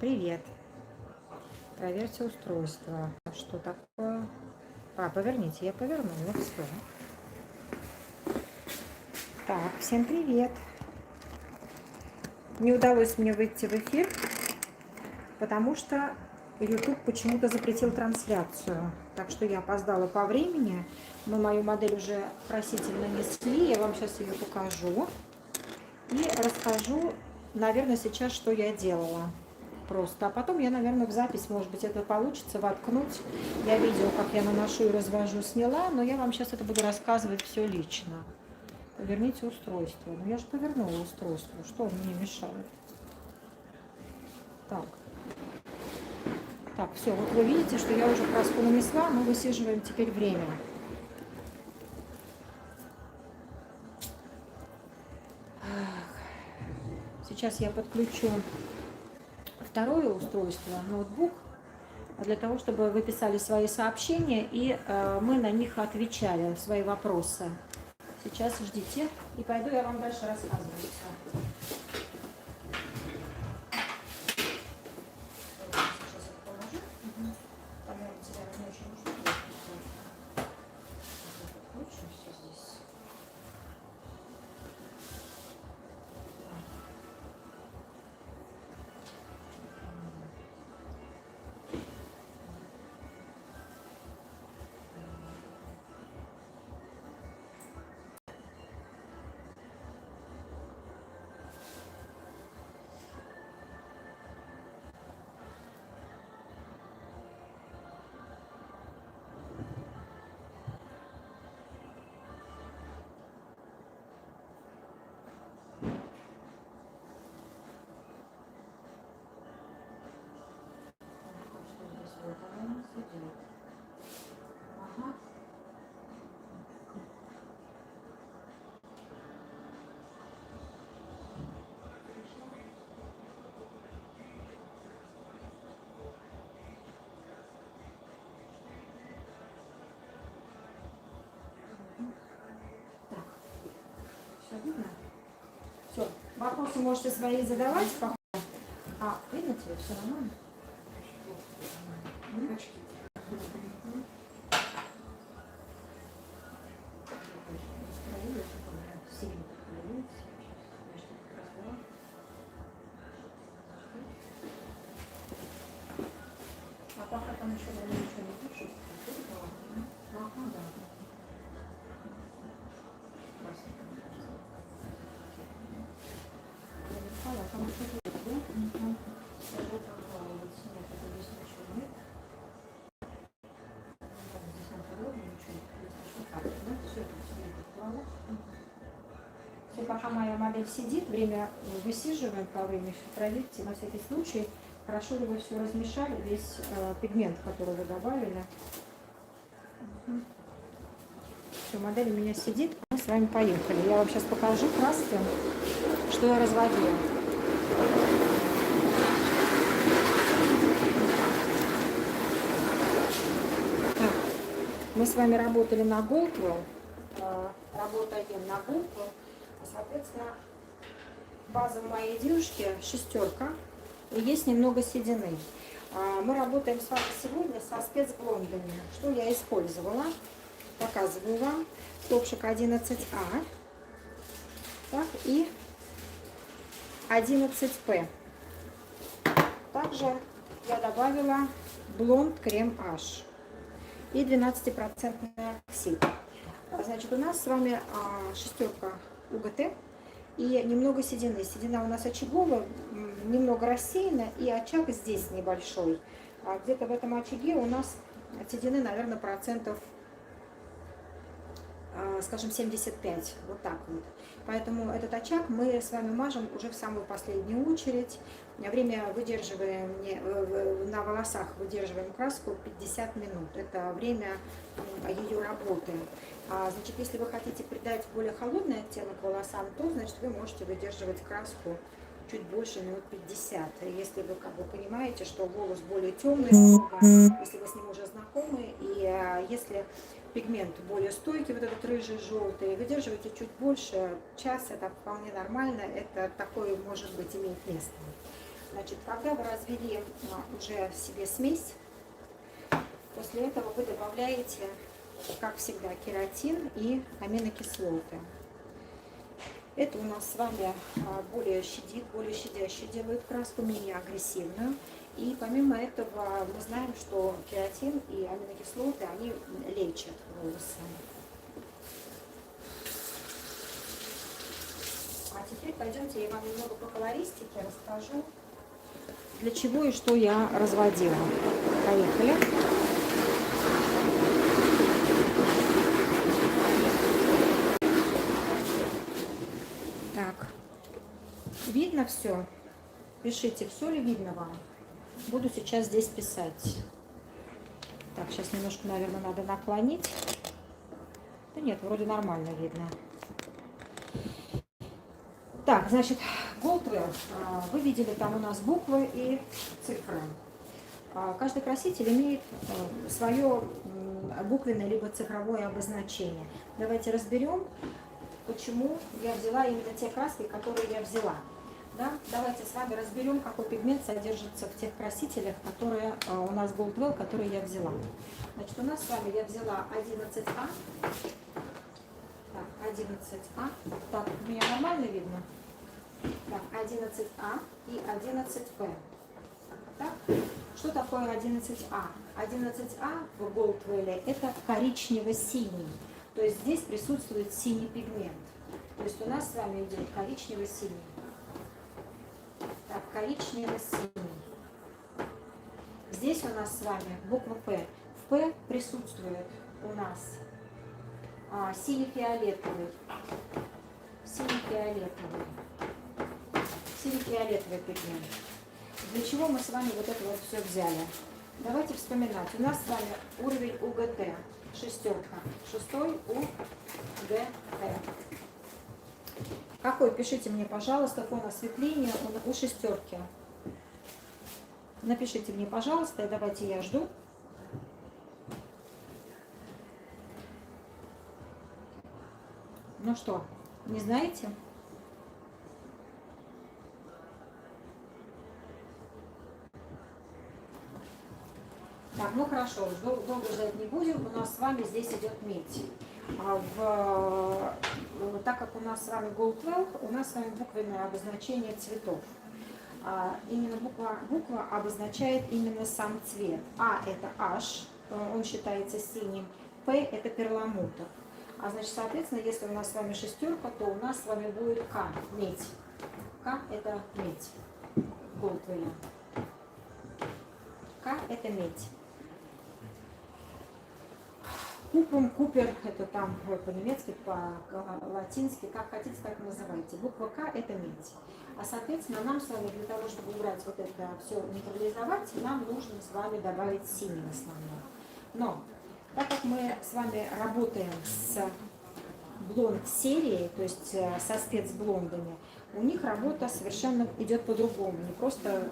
Привет. Проверьте устройство. Что такое? Поверните. Я повернула. Все. Так, всем привет. Не удалось мне выйти в эфир, потому что YouTube почему-то запретил трансляцию. Так что я опоздала по времени. Мы мою модель уже просительно несли. Я вам сейчас ее покажу. И расскажу, наверное, сейчас, что я делала. Просто. А потом я, наверное, в запись, может быть, это получится воткнуть. Я видео, как я наношу и развожу, сняла, но я вам сейчас это буду рассказывать все лично. Поверните устройство. Ну, я же повернула устройство. Что мне мешает? Так. Так, все. Вот вы видите, что я уже краску нанесла. Мы высиживаем теперь время. Сейчас я подключу второе устройство, ноутбук, для того, чтобы вы писали свои сообщения, и мы на них отвечали, свои вопросы. Сейчас ждите, и пойду я вам дальше рассказывать. Ага. Так, все видно? Все, вопросы можете свои задавать. Видно тебе? Все нормально? А пока там еще ничего не пишет. Ага, да. Я не сказала, там что-то есть, да? Я вот прокладывается. Нет, это здесь ничего нет. Здесь на дороге ничего нет. Если что, так, да? Все это сидит в головах. Все, пока моя модель сидит, время высиживаем по времени. Проверьте на всякий случай, хорошо ли вы все размешали, весь пигмент, который вы добавили. Все, модель у меня сидит, мы с вами поехали. Я вам сейчас покажу краски, что я разводила. Так, мы с вами работали на Goldwell, работаем на Goldwell. Соответственно, база моей девушки шестерка, и есть немного седины. Мы работаем с вами сегодня со спецблондами. Что я использовала? Показываю вам. Топшик 11А. Так, и 11П. Также я добавила блонд крем H и 12% оксид. Значит, у нас с вами шестерка УГТ и немного седины. Седина у нас очаговая, немного рассеяна, и очаг здесь небольшой. Где-то в этом очаге у нас седины, наверное, процентов, скажем, 75. Вот так вот. Поэтому этот очаг мы с вами мажем уже в самую последнюю очередь. Время выдерживаем, на волосах выдерживаем краску 50 минут. Это время ее работы. Значит, если вы хотите придать более холодный оттенок волосам, то, значит, вы можете выдерживать краску чуть больше, минут 50. Если вы как бы понимаете, что волос более темный, если вы с ним уже знакомы, и если пигмент более стойкий, вот этот рыжий, желтый, выдерживайте чуть больше, час, это вполне нормально, это такое, может быть, имеет место. Значит, когда вы развели уже себе смесь, после этого вы добавляете, как всегда, кератин и аминокислоты. Это у нас с вами более щадит, более щадяще делает краску, менее агрессивную. И помимо этого мы знаем, что кератин и аминокислоты, они лечат волосы. А теперь пойдемте, я вам немного по колористике расскажу, для чего и что я разводила. Поехали. Так, видно все? Пишите, все ли видно вам? Буду сейчас здесь писать. Так, сейчас немножко, наверное, надо наклонить. Да нет, вроде нормально видно. Так, значит, Goldwell. Вы видели, там у нас буквы и цифры. Каждый краситель имеет свое буквенное либо цифровое обозначение. Давайте разберем, почему я взяла именно те краски, которые я взяла. Да? Давайте с вами разберем, какой пигмент содержится в тех красителях, которые у нас Goldwell, которые я взяла. Значит, у нас с вами я взяла 11А. Так, 11А. Так, меня нормально видно? Так, 11А и 11П. Так? Что такое 11А? 11А в Goldwell это коричнево-синий. То есть здесь присутствует синий пигмент. То есть у нас с вами идет коричнево-синий. Так, коричнево-синий. Здесь у нас с вами буква П. В П присутствует у нас синий-фиолетовый. Синий-фиолетовый. Синий-фиолетовый пигмент. Для чего мы с вами вот это вот все взяли? Давайте вспоминать. У нас с вами уровень УГТ. Шестерка. Шестой УГТ. Какой? Пишите мне, пожалуйста, фон осветления у шестерки. Напишите мне, пожалуйста, и давайте я жду. Ну что, не знаете? Так, ну хорошо, долго ждать не будем. У нас с вами здесь идет медь. Так как у нас с вами Goldwell, у нас с вами буквенное обозначение цветов. Именно буква обозначает именно сам цвет. А это H, он считается синим. П это перламутр. Значит, соответственно, если у нас с вами шестерка, то у нас с вами будет К, медь. К это медь. Goldwell. К это медь. Купрум, купер, это там по-немецки, по-латински, как хотите, так и называйте. Буква К это медь. Соответственно, нам с вами для того, чтобы убрать вот это все, нейтрализовать, нам нужно с вами добавить синий в основном. Но, так как мы с вами работаем с блонд-серией, то есть со спецблондами, у них работа совершенно идет по-другому. Не просто,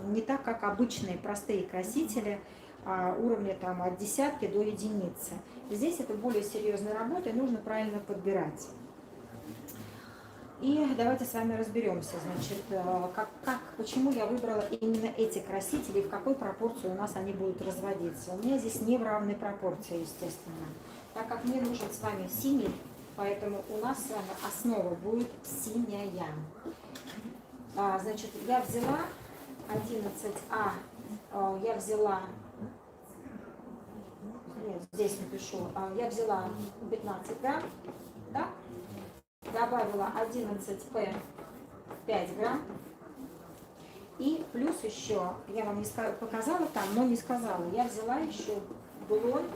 не так, как обычные простые красители, уровня там от десятки до единицы. Здесь это более серьезная работа, и нужно правильно подбирать. И давайте с вами разберемся, значит, почему я выбрала именно эти красители, и в какой пропорции у нас они будут разводиться. У меня здесь не в равной пропорции, естественно. Так как мне нужен с вами синий, поэтому у нас с вами основа будет синяя. Значит, я взяла 11А, я взяла... Нет, здесь напишу. Я взяла 15 грамм, да? Добавила 11П 5 грамм. И плюс еще, я вам не показала там, но не сказала, я взяла еще блонд,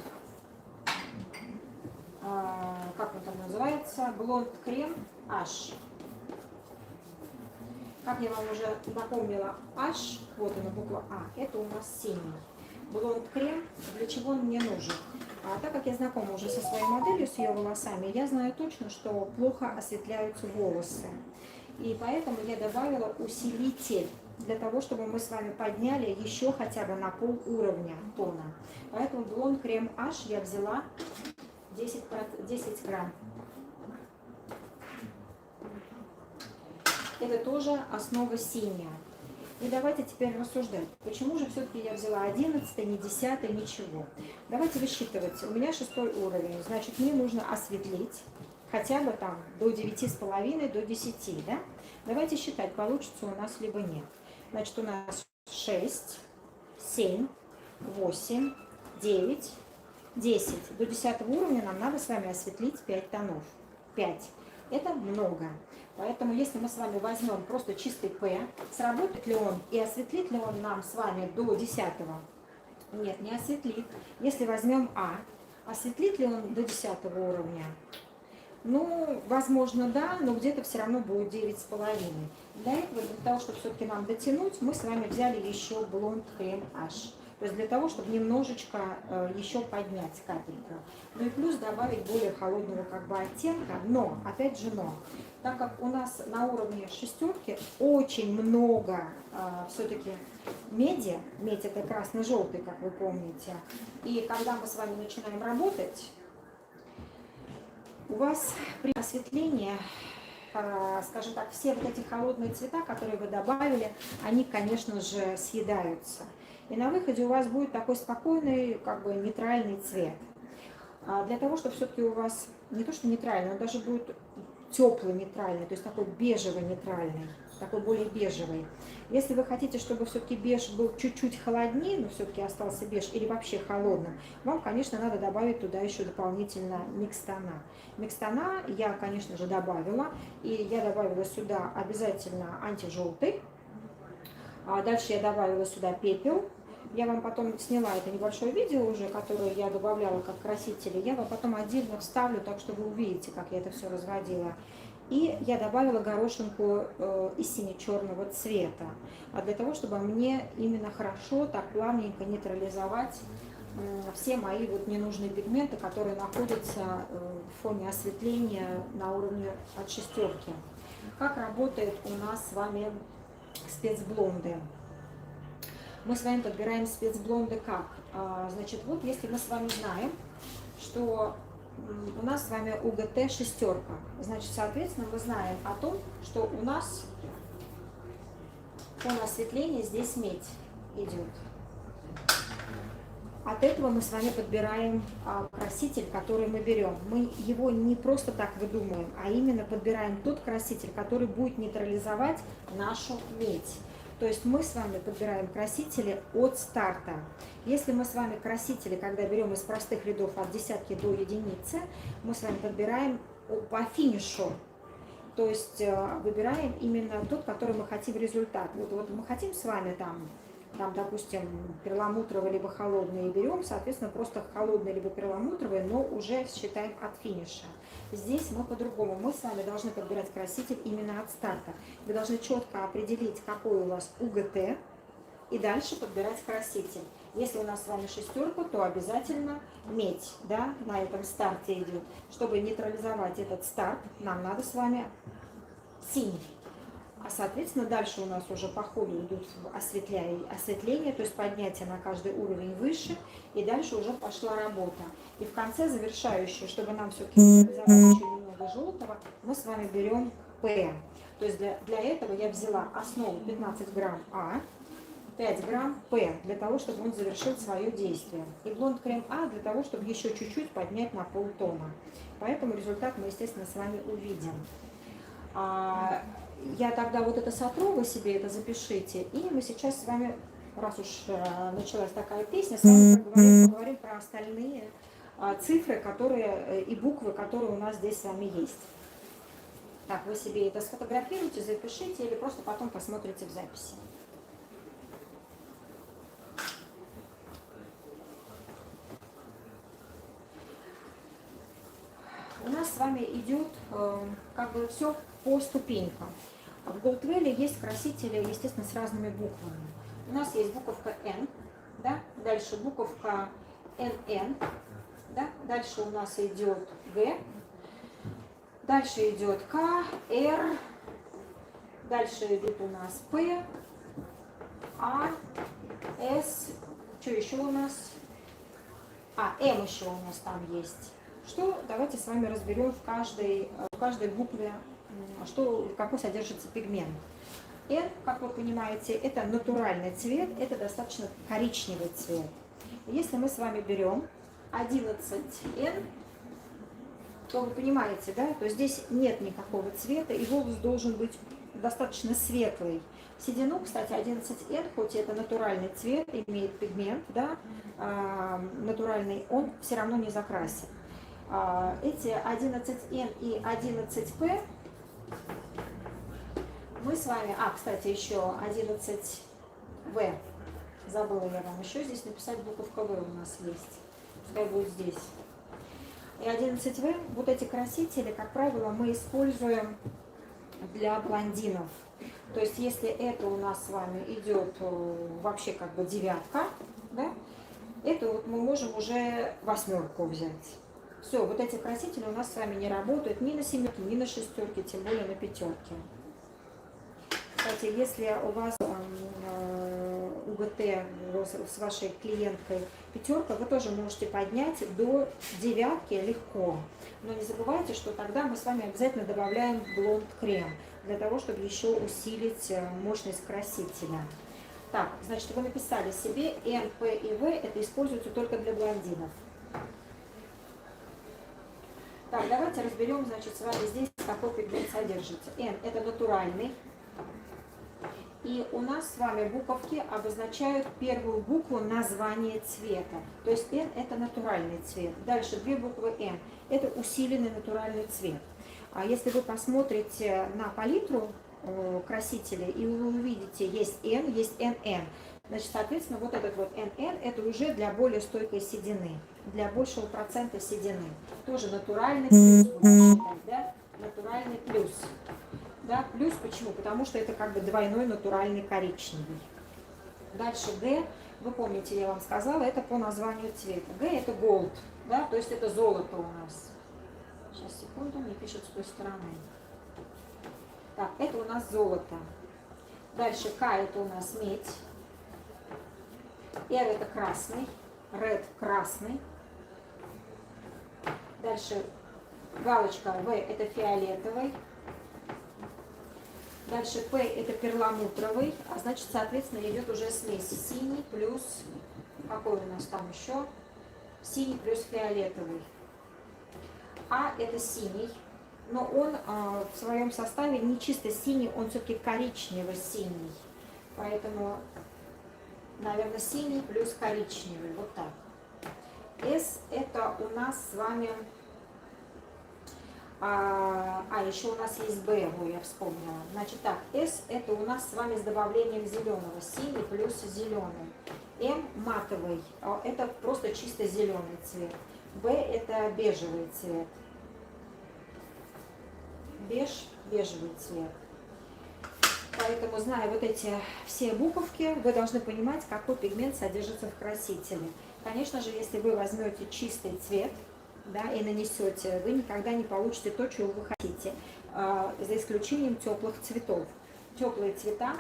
как он там называется, блонд крем H. Как я вам уже напомнила, H, вот она буква А, это у нас синий. Блонд-крем, для чего он мне нужен? Так как я знакома уже со своей моделью, с ее волосами, я знаю точно, что плохо осветляются волосы. И поэтому я добавила усилитель, для того, чтобы мы с вами подняли еще хотя бы на пол уровня тона. Поэтому блонд-крем H я взяла 10 грамм. Это тоже основа синяя. И давайте теперь рассуждать, почему же все-таки я взяла 11, не 10, ничего. Давайте высчитывать. У меня 6 уровень, значит, мне нужно осветлить хотя бы там до 9,5, до 10, да? Давайте считать, получится у нас либо нет. Значит, у нас 6, 7, 8, 9, 10. До 10 уровня нам надо с вами осветлить 5 тонов. 5. Это много. Поэтому если мы с вами возьмем просто чистый П, сработает ли он и осветлит ли он нам с вами до 10? Нет, не осветлит. Если возьмем А, осветлит ли он до 10 уровня? Ну, возможно, да, но где-то все равно будет 9,5. Для этого, для того, чтобы все-таки нам дотянуть, мы с вами взяли еще Blond Creme H. То есть для того, чтобы немножечко еще поднять капельку. Ну и плюс добавить более холодного как бы оттенка. Но, опять же, но, так как у нас на уровне шестерки очень много все-таки меди, медь это красно-желтый, как вы помните. И когда мы с вами начинаем работать, у вас при осветлении, скажем так, все вот эти холодные цвета, которые вы добавили, они, конечно же, съедаются. И на выходе у вас будет такой спокойный, как бы нейтральный цвет. Для того, чтобы все-таки у вас не то что нейтральный, он даже будет теплый нейтральный, то есть такой бежевый нейтральный, такой более бежевый. Если вы хотите, чтобы все-таки беж был чуть-чуть холоднее, но все-таки остался беж или вообще холодным, вам, конечно, надо добавить туда еще дополнительно микстона. Микстона я, конечно же, добавила, и я добавила сюда обязательно антижелтый. Дальше я добавила сюда пепел. Я вам потом сняла это небольшое видео уже, которое я добавляла как красители. Я вам потом отдельно вставлю, так что вы увидите, как я это все разводила. И я добавила горошинку из сине-черного цвета. Для того, чтобы мне именно хорошо, так плавненько нейтрализовать все мои вот ненужные пигменты, которые находятся в фоне осветления на уровне от шестерки. Как работает у нас с вами спецблонды? Мы с вами подбираем спецблонды как? Значит, вот если мы с вами знаем, что у нас с вами УГТ шестерка, значит, соответственно, мы знаем о том, что у нас фон осветления здесь медь идет. От этого мы с вами подбираем краситель, который мы берем. Мы его не просто так выдумываем, а именно подбираем тот краситель, который будет нейтрализовать нашу медь. То есть мы с вами подбираем красители от старта. Если мы с вами красители, когда берем из простых рядов от десятки до единицы, мы с вами подбираем по финишу. То есть выбираем именно тот, который мы хотим результат. Вот мы хотим с вами там, допустим, перламутровый либо холодный, и берем, соответственно, просто холодный либо перламутровый, но уже считаем от финиша. Здесь мы по-другому. Мы с вами должны подбирать краситель именно от старта. Вы должны четко определить, какой у вас УГТ, и дальше подбирать краситель. Если у нас с вами шестерка, то обязательно медь, да, на этом старте идет. Чтобы нейтрализовать этот старт, нам надо с вами синий. А соответственно дальше у нас уже по ходу идут осветление, то есть поднятие на каждый уровень выше, и дальше уже пошла работа. И в конце завершающее, чтобы нам все-таки нейтрализовать еще немного желтого, мы с вами берем П. То есть для этого я взяла основу 15 грамм А, 5 грамм П, для того, чтобы он завершил свое действие. И Blond Creme А для того, чтобы еще чуть-чуть поднять на полтона. Поэтому результат мы, естественно, с вами увидим. Я тогда вот это сотру, вы себе это запишите, и мы сейчас с вами, раз уж началась такая песня, с вами поговорим про остальные цифры, которые и буквы, которые у нас здесь с вами есть. Так, вы себе это сфотографируйте, запишите или просто потом посмотрите в записи. У нас с вами идет как бы все по ступенькам. В Goldwell есть красители, естественно, с разными буквами. У нас есть буковка N, да? Дальше буковка NN, да? Дальше у нас идет G, дальше идет K, R, дальше идет у нас P, A, S, что еще у нас? M еще у нас там есть. Что давайте с вами разберем в каждой букве, какой содержится пигмент. N, как вы понимаете, это натуральный цвет, это достаточно коричневый цвет. Если мы с вами берем 11N, то вы понимаете, да, то здесь нет никакого цвета, и волос должен быть достаточно светлый. Седину, кстати, 11N, хоть это натуральный цвет, имеет пигмент, да, натуральный, он все равно не закрасит. Эти 11N и 11P мы с вами, кстати, еще 11V, забыла я вам еще здесь написать, буковка V у нас есть, пускай будет здесь. И 11В, вот эти красители, как правило, мы используем для блондинов. То есть, если это у нас с вами идет вообще как бы девятка, да, это вот мы можем уже восьмерку взять. Все, вот эти красители у нас с вами не работают ни на семерке, ни на шестерке, тем более на пятерке. Кстати, если у вас УГТ с вашей клиенткой пятерка, вы тоже можете поднять до девятки легко. Но не забывайте, что тогда мы с вами обязательно добавляем блонд-крем, для того, чтобы еще усилить мощность красителя. Так, значит, вы написали себе N, P и V, это используется только для блондинов. Так, давайте разберем, значит, с вами здесь, какой пигмент содержится. N – это натуральный. И у нас с вами буковки обозначают первую букву названия цвета. То есть N – это натуральный цвет. Дальше две буквы N – это усиленный натуральный цвет. А если вы посмотрите на палитру красителей, и вы увидите, есть N, есть NN, значит, соответственно, вот этот вот NN – это уже для более стойкой седины, для большего процента седины. Тоже натуральный плюс, будем считать, да? Натуральный плюс. Да, плюс почему? Потому что это как бы двойной натуральный коричневый. Дальше G, вы помните, я вам сказала, это по названию цвета. G это gold, да, то есть это золото у нас. Сейчас, секунду, мне пишут с той стороны. Так, это у нас золото. Дальше K это у нас медь. R это красный. Red красный. Дальше галочка V это фиолетовый. Дальше P это перламутровый, а значит, соответственно, идет уже смесь синий плюс, какой у нас там еще? Синий плюс фиолетовый. А это синий, но он в своем составе не чисто синий, он все-таки коричнево-синий. Поэтому, наверное, синий плюс коричневый, вот так. S это у нас с вами... еще у нас есть B, я вспомнила. Значит так, S это у нас с вами с добавлением зеленого, синий плюс зеленый. M матовый, это просто чисто зеленый цвет. B это бежевый цвет. Бежевый цвет. Поэтому, зная вот эти все буковки, вы должны понимать, какой пигмент содержится в красителе. Конечно же, если вы возьмете чистый цвет, да, и нанесете, вы никогда не получите то, чего вы хотите, за исключением теплых цветов. Теплые цвета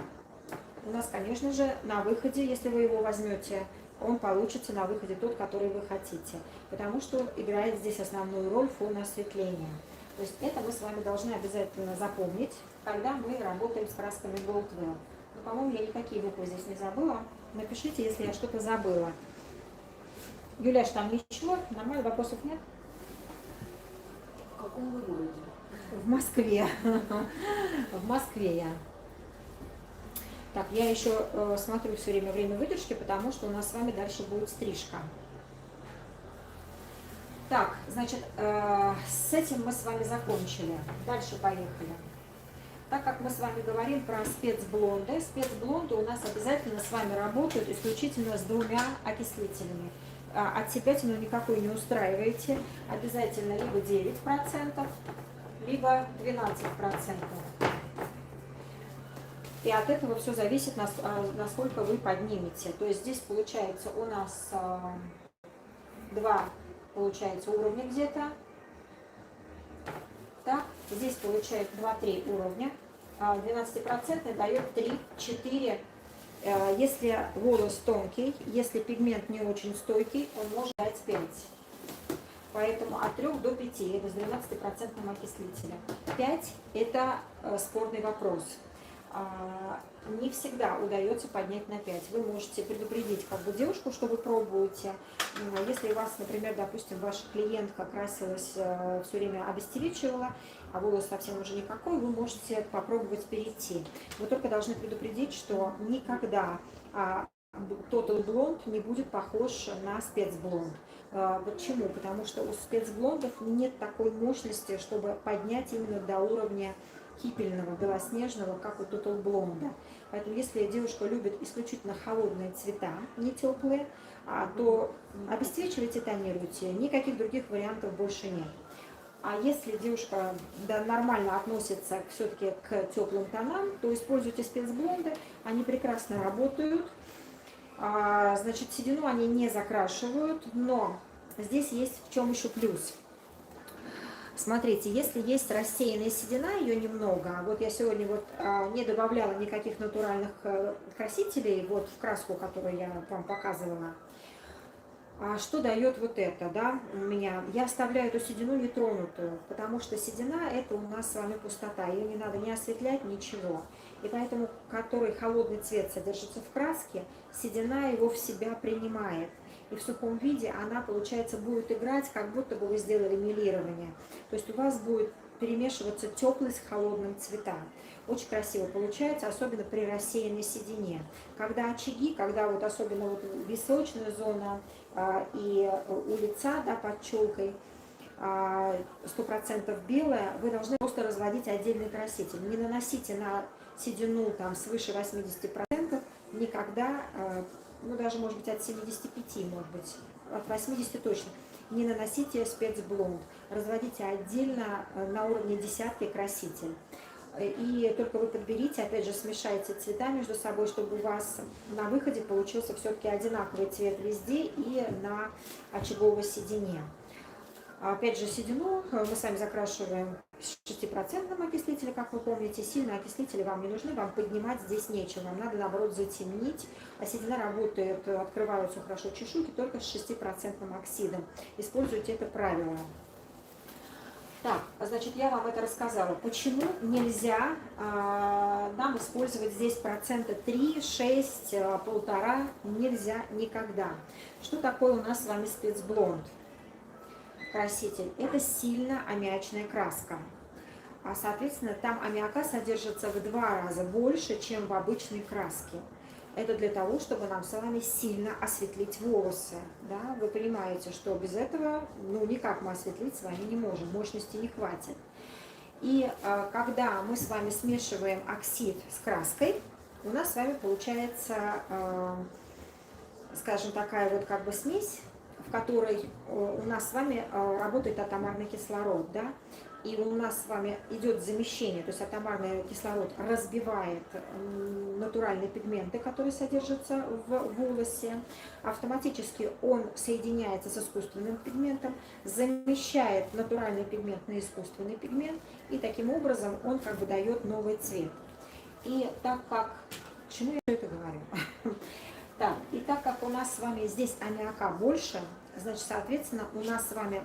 у нас, конечно же, на выходе, если вы его возьмете, он получится на выходе тот, который вы хотите, потому что играет здесь основную роль фон осветления. То есть это мы с вами должны обязательно запомнить, когда мы работаем с красками Goldwell. Но, по-моему, я никакие буквы здесь не забыла. Напишите, если я что-то забыла. Юляш, там ничего? Нормально? Вопросов нет? В каком вы городе? В Москве. В Москве я. Так, я еще смотрю все время выдержки, потому что у нас с вами дальше будет стрижка. Так, значит, с этим мы с вами закончили. Дальше поехали. Так как мы с вами говорим про спецблонды, спецблонды у нас обязательно с вами работают исключительно с двумя окислителями. Отсепятину никакой не устраиваете, обязательно либо 9%, либо 12%. И от этого все зависит, насколько вы поднимете. То есть здесь получается у нас 2 получается уровня где-то. Так, здесь получается 2-3 уровня. 12% дает 3-4. Если волос тонкий, если пигмент не очень стойкий, он может дать 5. Поэтому от 3 до 5 это с 12% окислителем. 5 это спорный вопрос. не всегда удается поднять на 5. Вы можете предупредить как бы девушку, что вы пробуете. Если у вас, например, допустим, ваша клиентка красилась, все время обесцвечивала, а волос совсем уже никакой, вы можете попробовать перейти. Вы только должны предупредить, что никогда Total Blonde не будет похож на спецблонд. Почему? Потому что у спецблондов нет такой мощности, чтобы поднять именно до уровня кипельного, белоснежного, как у Total Blonde. Поэтому если девушка любит исключительно холодные цвета, не теплые, то обесцвечивайте, тонируйте. Никаких других вариантов больше нет. А если девушка нормально относится все-таки к теплым тонам, то используйте спецблонды, они прекрасно работают. Значит, седину они не закрашивают, но здесь есть в чем еще плюс. Смотрите, если есть рассеянная седина, ее немного, вот я сегодня вот не добавляла никаких натуральных красителей вот в краску, которую я вам показывала. Что дает вот это, да, у меня? Я оставляю эту седину нетронутую, потому что седина – это у нас с вами пустота, ее не надо ни осветлять, ничего. И поэтому, который холодный цвет содержится в краске, седина его в себя принимает. И в сухом виде она, получается, будет играть, как будто бы вы сделали мелирование. То есть у вас будет перемешиваться теплый с холодным цвета. Очень красиво получается, особенно при рассеянной седине. Когда очаги, когда вот особенно вот височная зона и у лица, да, под челкой, 100% белая, вы должны просто разводить отдельный краситель. Не наносите на седину там свыше 80%, никогда, ну даже может быть от 75, может быть, от 80 точно. Не наносите спецблонд, разводите отдельно на уровне десятки краситель. И только вы подберите, опять же, смешайте цвета между собой, чтобы у вас на выходе получился все-таки одинаковый цвет везде и на очаговой седине. Опять же, седину мы с вами закрашиваем 6% окислителя, как вы помните. Сильные окислители вам не нужны, вам поднимать здесь нечего. Вам надо, наоборот, затемнить. А седина работает, открываются хорошо чешуйки только с 6% оксидом. Используйте это правило. Так, значит, я вам это рассказала. Почему нельзя нам использовать здесь процента 3, 6, 1,5? Нельзя никогда. Что такое у нас с вами спецблонд? Краситель. Это сильно аммиачная краска. Соответственно, там аммиака содержится в 2 раза больше, чем в обычной краске. Это для того, чтобы нам с вами сильно осветлить волосы. Да? Вы понимаете, что без этого ну, никак мы осветлить с вами не можем, мощности не хватит. И когда мы с вами смешиваем оксид с краской, у нас с вами получается, скажем, такая вот как бы смесь, в которой у нас с вами работает атомарный кислород, да, и у нас с вами идет замещение, то есть атомарный кислород разбивает натуральные пигменты, которые содержатся в волосе, автоматически он соединяется с искусственным пигментом, замещает натуральный пигмент на искусственный пигмент, и таким образом он как бы дает новый цвет. И так как... К чему я это говорю? Так, и так как у нас с вами здесь аммиака больше, значит, соответственно, у нас с вами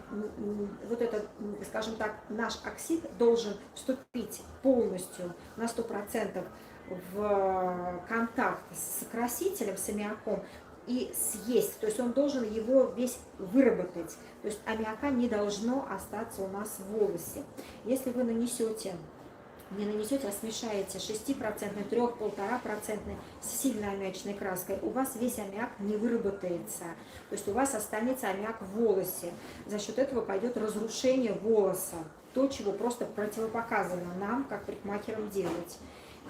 вот этот, скажем так, наш оксид должен вступить полностью на 100% в контакт с красителем, с аммиаком и съесть. То есть он должен его весь выработать. То есть аммиака не должно остаться у нас в волосе. Если вы не нанесете, а смешаете 6%, 3,5% с сильной аммиачной краской, у вас весь аммиак не выработается. То есть у вас останется аммиак в волосе. За счет этого пойдет разрушение волоса. То, чего просто противопоказано нам, как парикмахерам, делать.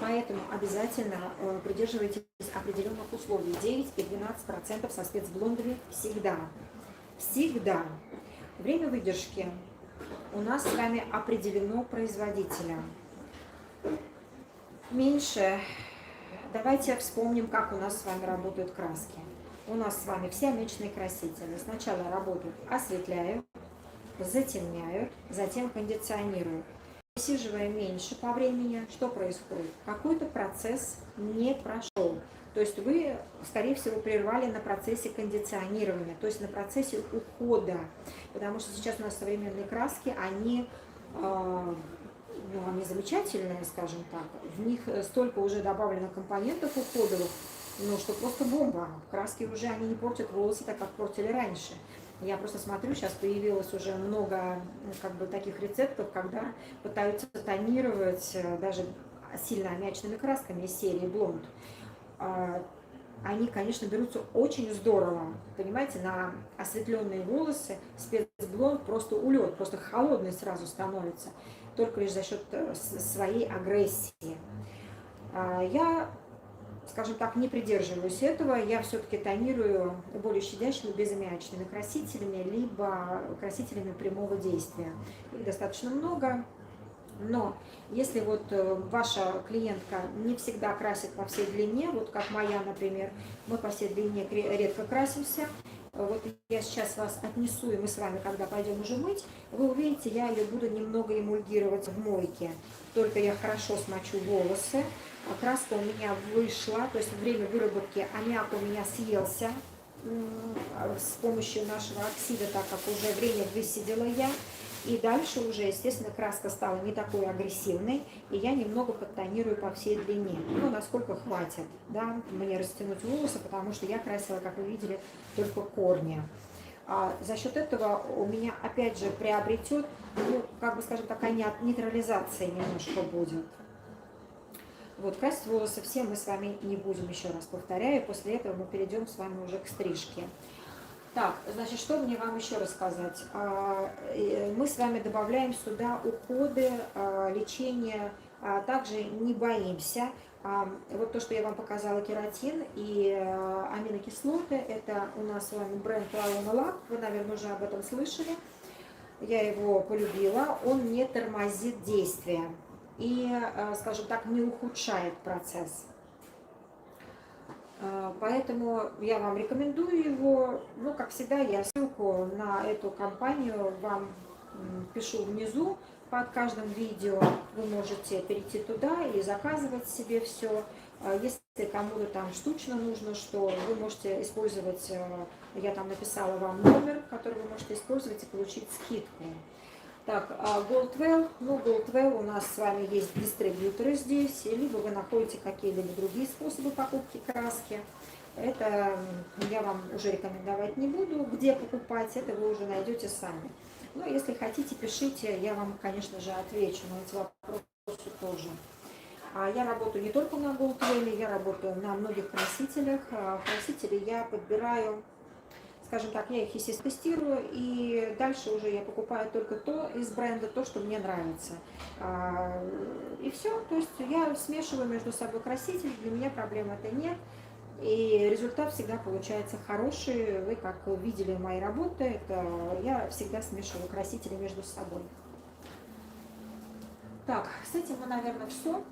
Поэтому обязательно придерживайтесь определенных условий. 9 и 12% со спецблондами всегда. Всегда. Время выдержки у нас с вами определено производителем. Меньше. Давайте вспомним, как у нас с вами работают краски. У нас с вами все аммиачные красители сначала работают, осветляют, затемняют, затем кондиционируют. Высиживая меньше по времени, что происходит? Какой-то процесс не прошел. То есть вы, скорее всего, прервали на процессе кондиционирования, то есть на процессе ухода. Потому что сейчас у нас современные краски, они ну, они замечательные, скажем так. В них столько уже добавлено компонентов уходовых, ну, что просто бомба. Краски уже они не портят волосы так, как портили раньше. Я просто смотрю, сейчас появилось уже много, ну, как бы таких рецептов, когда пытаются тонировать даже сильно аммиачными красками из серии Blond. Они, конечно, берутся очень здорово, понимаете, на осветленные волосы спецблонд просто улет, просто холодный сразу становится, только лишь за счет своей агрессии. Я, скажем так, не придерживаюсь этого, я все-таки тонирую более щадящими безаммиачными красителями, либо красителями прямого действия. Их достаточно много. Но если вот ваша клиентка не всегда красит по всей длине, вот как моя, например, мы по всей длине редко красимся, вот я сейчас вас отнесу, и мы с вами, когда пойдем уже мыть, вы увидите, я ее буду немного эмульгировать в мойке. Только я хорошо смочу волосы, краска у меня вышла, то есть время выработки аммиак у меня съелся с помощью нашего оксида, так как уже время высидела я. И дальше уже, естественно, краска стала не такой агрессивной, и я немного подтонирую по всей длине, ну, насколько хватит, да, мне растянуть волосы, потому что я красила, как вы видели, только корни. За счет этого у меня, опять же, приобретет, ну, как бы, скажем, такая нейтрализация немножко будет. Вот, красить волосы все мы с вами не будем, еще раз повторяю, после этого мы перейдем с вами уже к стрижке. Так, значит, что мне вам еще рассказать? Мы с вами добавляем сюда уходы, лечение, также не боимся. Вот то, что я вам показала, кератин и аминокислоты, это у нас с вами бренд Лаона Лак, вы, наверное, уже об этом слышали. Я его полюбила, он не тормозит действие и, скажем так, не ухудшает процесс. Поэтому я вам рекомендую его. Ну, как всегда, я ссылку на эту компанию вам пишу внизу под каждым видео. Вы можете перейти туда и заказывать себе все. Если кому-то там штучно нужно, что вы можете использовать, я там написала вам номер, который вы можете использовать и получить скидку. Так, Goldwell, ну, Goldwell у нас с вами есть дистрибьюторы здесь, либо вы находите какие-либо другие способы покупки краски. Это я вам уже рекомендовать не буду, где покупать, это вы уже найдете сами. Но если хотите, пишите, я вам, конечно же, отвечу на эти вопросы тоже. Я работаю не только на Goldwell, я работаю на многих красителях. Красители я подбираю, скажем так, я их, естественно, тестирую, и дальше уже я покупаю только то из бренда, то, что мне нравится. И все, то есть я смешиваю между собой красители, для меня проблем это нет, и результат всегда получается хороший. Вы, как видели мои работы, это я всегда смешиваю красители между собой. Так, с этим мы, наверное, все.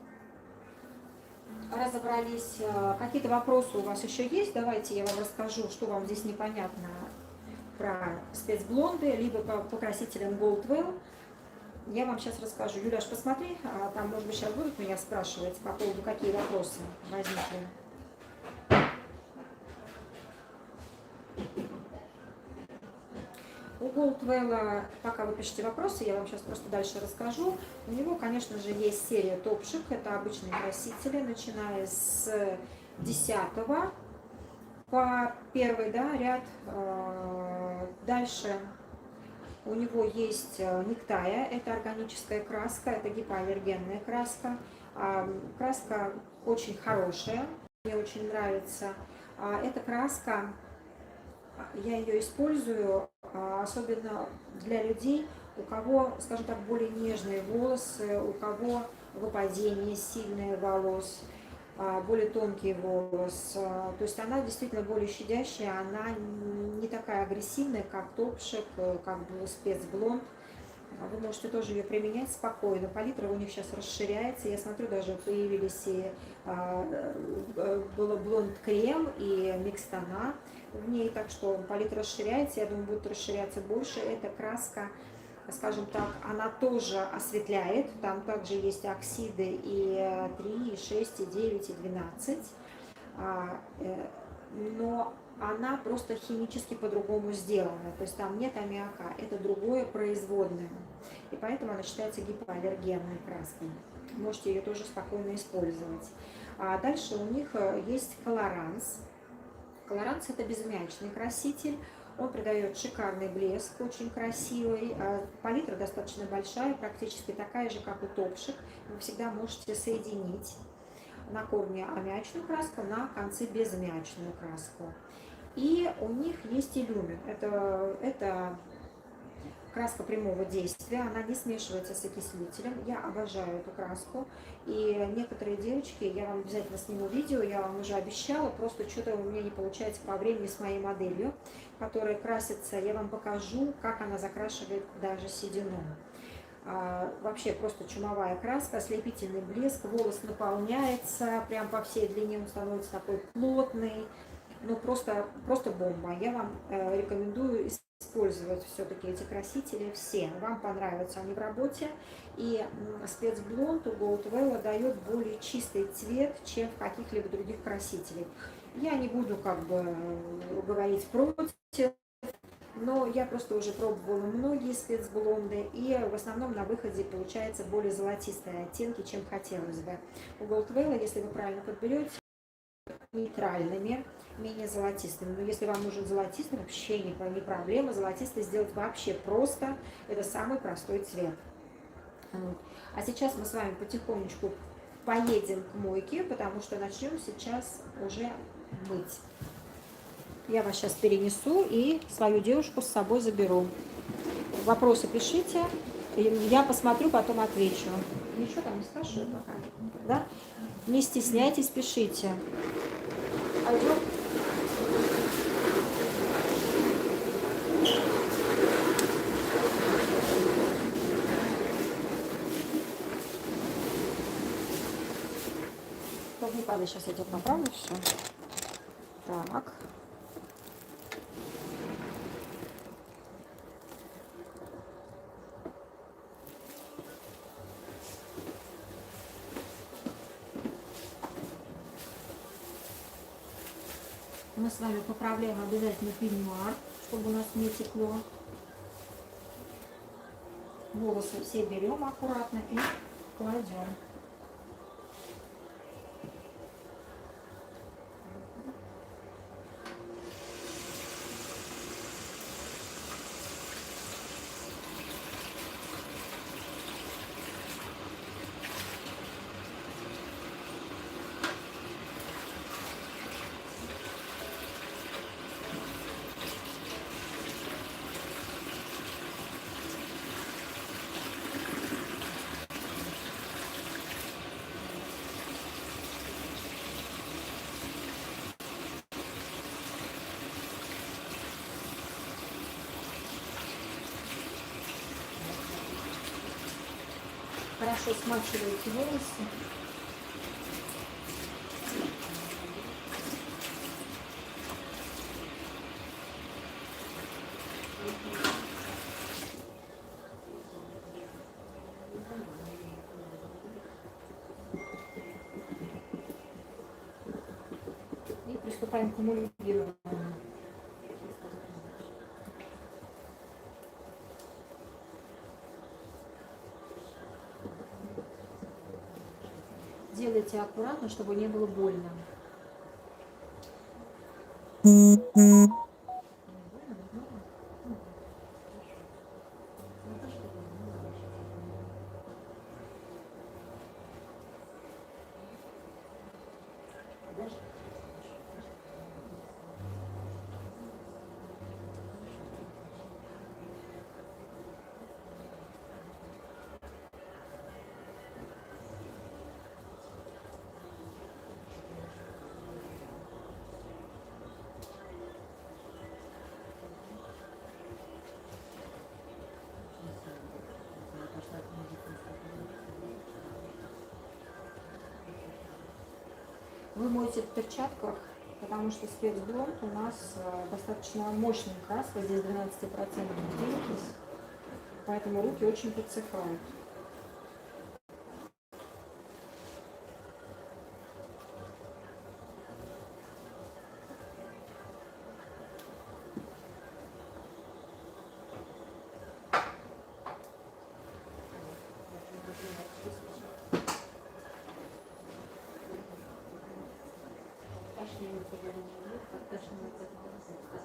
Разобрались. Какие-то вопросы у вас еще есть? Давайте я вам расскажу, что вам здесь непонятно про спецблонды, либо по красителям Goldwell. Я вам сейчас расскажу. Юляш, посмотри, там, может быть, сейчас будут меня спрашивать по поводу, какие вопросы возникли. У Goldwell, пока вы пишете вопросы, я вам сейчас просто дальше расскажу. У него, конечно же, есть серия топшик, это обычные красители, начиная с 10 по 1, да, ряд. Дальше у него есть нектая, это органическая краска, это гипоаллергенная краска. Краска очень хорошая, мне очень нравится. Эта краска, я ее использую особенно для людей, у кого, скажем так, более нежные волосы, у кого выпадение сильное волос, более тонкий волос. То есть она действительно более щадящая, она не такая агрессивная, как топшик, как спецблонд. Вы можете тоже ее применять спокойно. Палитра у них сейчас расширяется. Я смотрю, даже появились и было блонд-крем и микс-тона в ней. Так что палитра расширяется. Я думаю, будет расширяться больше. Эта краска, скажем так, она тоже осветляет. Там также есть оксиды и 3, и 6, и 9, и 12. Но она просто химически по-другому сделана. То есть там нет аммиака, это другое производное. И поэтому она считается гипоаллергенной краской. Можете ее тоже спокойно использовать. А дальше у них есть колоранс. Колоранс это безмячный краситель. Он придает шикарный блеск, очень красивый. Палитра достаточно большая, практически такая же, как у топшек. Вы всегда можете соединить на корне аммиачную краску, на конце безмячную краску. И у них есть иллюмин. Это краска прямого действия, она не смешивается с окислителем. Я обожаю эту краску. И некоторые девочки, я вам обязательно сниму видео, я вам уже обещала, просто что-то у меня не получается по времени с моей моделью, которая красится. Я вам покажу, как она закрашивает даже седину. Вообще просто чумовая краска, ослепительный блеск, волос наполняется прям по всей длине, он становится такой плотный. Ну, просто бомба. Я вам рекомендую использовать все-таки эти красители все. Вам понравятся они в работе. И спецблонд у Goldwell дает более чистый цвет, чем в каких-либо других красителей. Я не буду как бы говорить против, но я просто уже пробовала многие спецблонды, и в основном на выходе получается более золотистые оттенки, чем хотелось бы. У Goldwell, если вы правильно подберете, нейтральными, менее золотистыми. Но если вам нужен золотистый, вообще не проблема. Золотистый сделать вообще просто. Это самый простой цвет. А сейчас мы с вами потихонечку поедем к мойке, потому что начнем сейчас уже мыть. Я вас сейчас перенесу и свою девушку с собой заберу. Вопросы пишите, я посмотрю, потом отвечу. Ничего там не спрашиваю пока, да? Не стесняйтесь, пишите. Пойдем. Чтобы не падай, сейчас я тебя поправлю все. Так. Мы с вами поправляем обязательно пеньюар, чтобы у нас не текло. Волосы все берем аккуратно и кладем. Хорошо смачиваете волосы. И приступаем к эмульгированию. Делайте аккуратно, чтобы не было больно. Вы моете в перчатках, потому что спецблонд у нас достаточно мощная краска, здесь 12% жидкость, поэтому руки очень подсыхают.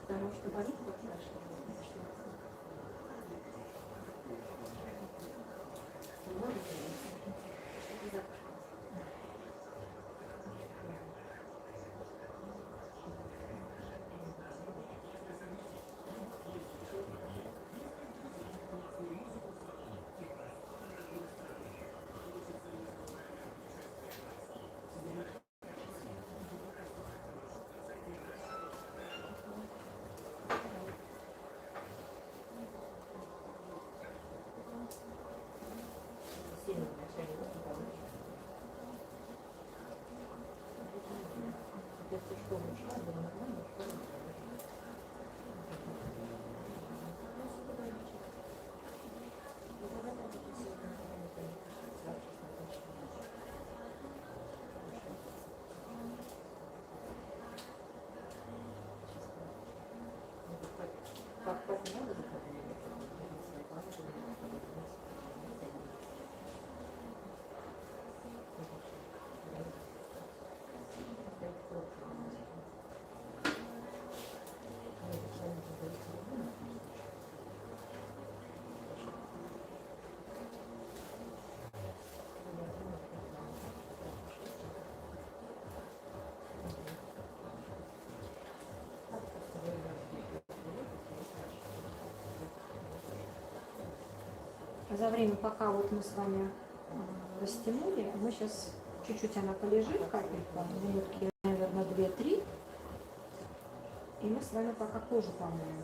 Потому что болит подкрашивание. За время, пока вот мы с вами растянули, мы сейчас чуть-чуть она полежит, капелька, минутки, наверное, 2-3, и мы с вами пока кожу помоем,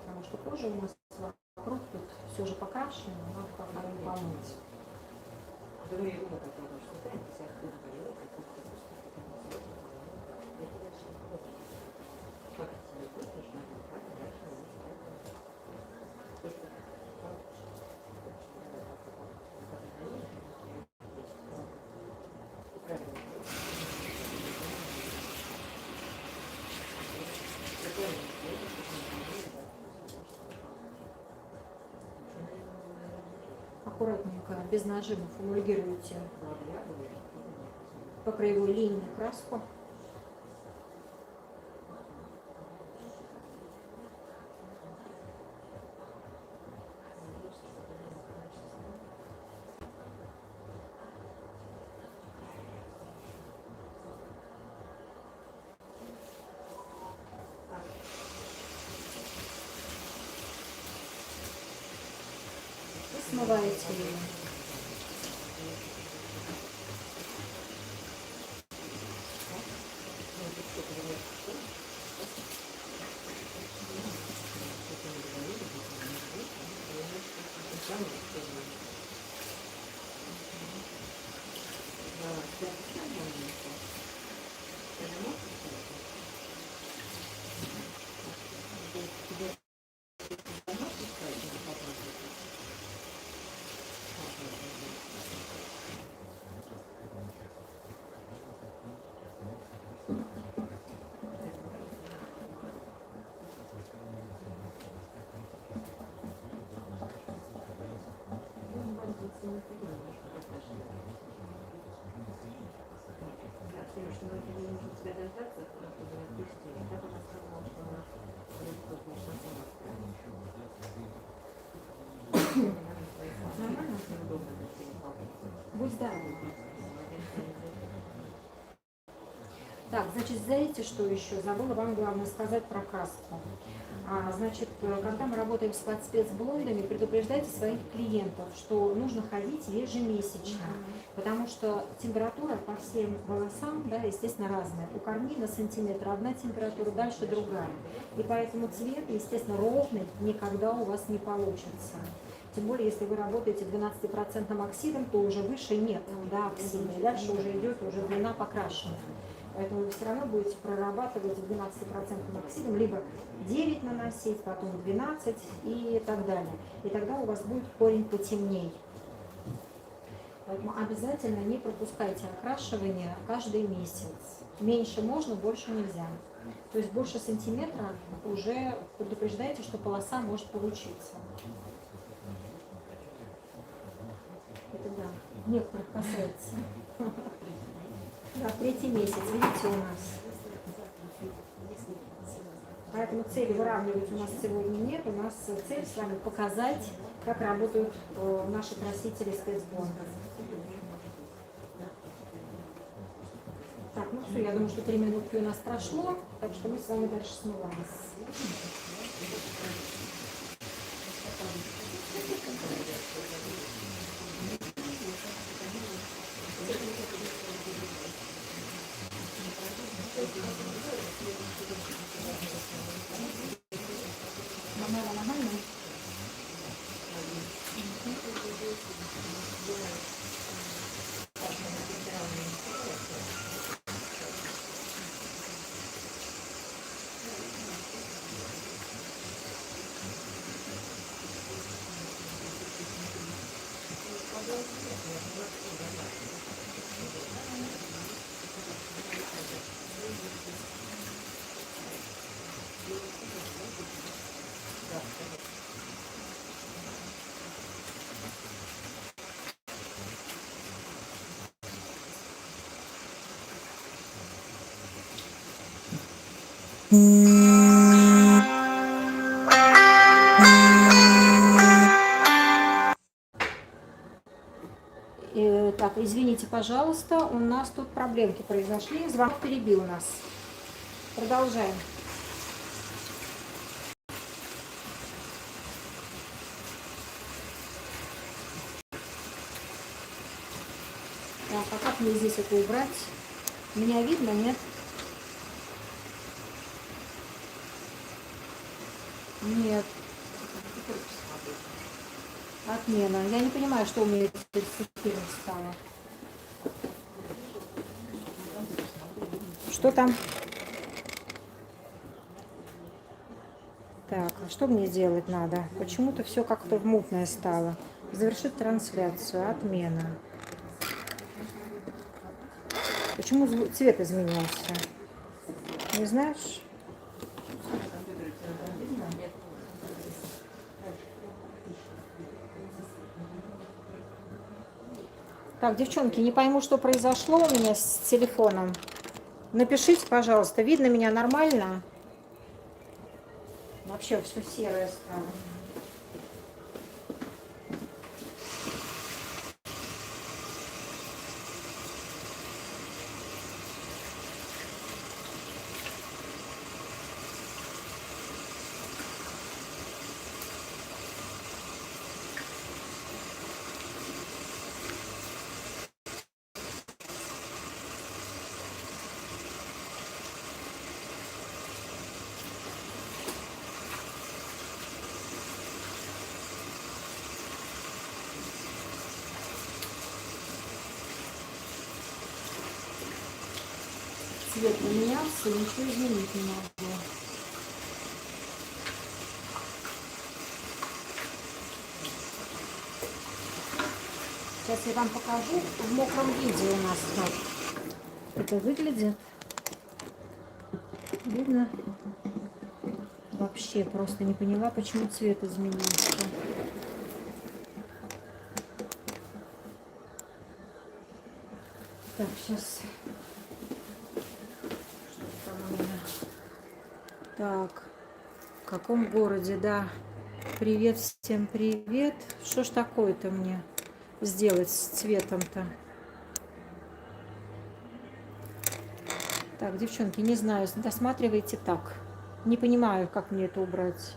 потому что кожа у нас вокруг тут все же покрашена, надо пока ее помыть. Аккуратненько, без нажимов эмульгируйте по краевой линии краску. И смываете ее. Нормально? Будь здоров. Так, значит, знаете, что еще? Забыла вам главное сказать про краску. Значит, когда мы работаем с спецблондами, предупреждайте своих клиентов, что нужно ходить ежемесячно, потому что температура по всем волосам, да, естественно, разная. У корней на сантиметр одна температура, дальше другая. И поэтому цвет, естественно, ровный никогда у вас не получится. Тем более, если вы работаете 12% оксидом, то уже выше нет, да, оксида. И дальше уже идет уже длина покрашена. Поэтому вы все равно будете прорабатывать 12% оксидом, либо 9 наносить, потом 12 и так далее. И тогда у вас будет корень потемней. Поэтому обязательно не пропускайте окрашивание каждый месяц. Меньше можно, больше нельзя. То есть больше сантиметра уже предупреждайте, что полоса может получиться. Это да, некоторых касается. Да, 3-й месяц, видите, у нас. Поэтому цели выравнивать у нас сегодня нет. У нас цель с вами показать, как работают наши красители спецбонда. Так, ну все, я думаю, что 3 минутки у нас прошло, так что мы с вами дальше смываемся. Нормально. Так, извините, пожалуйста, у нас тут проблемки произошли, звонок перебил нас. Продолжаем. Так, а как мне здесь это убрать? Меня видно, нет? Нет. Отмена. Я не понимаю, что у меня теперь стало. Что там? Так, а что мне делать надо? Почему-то все как-то мутное стало. Завершить трансляцию. Отмена. Почему цвет изменился? Не знаешь? Так, девчонки, не пойму, что произошло у меня с телефоном. Напишите, пожалуйста, видно меня нормально? Вообще все серое стало. Цвет поменялся, ничего изменить не могу. Сейчас я вам покажу в мокром виде у нас как это выглядит. Видно? Вообще просто не поняла, почему цвет изменился. Так, сейчас. Что там у меня? Так, в каком городе, да. Привет, всем привет. Что ж такое-то мне сделать с цветом-то? Так, девчонки, не знаю, досматривайте так. Не понимаю, как мне это убрать.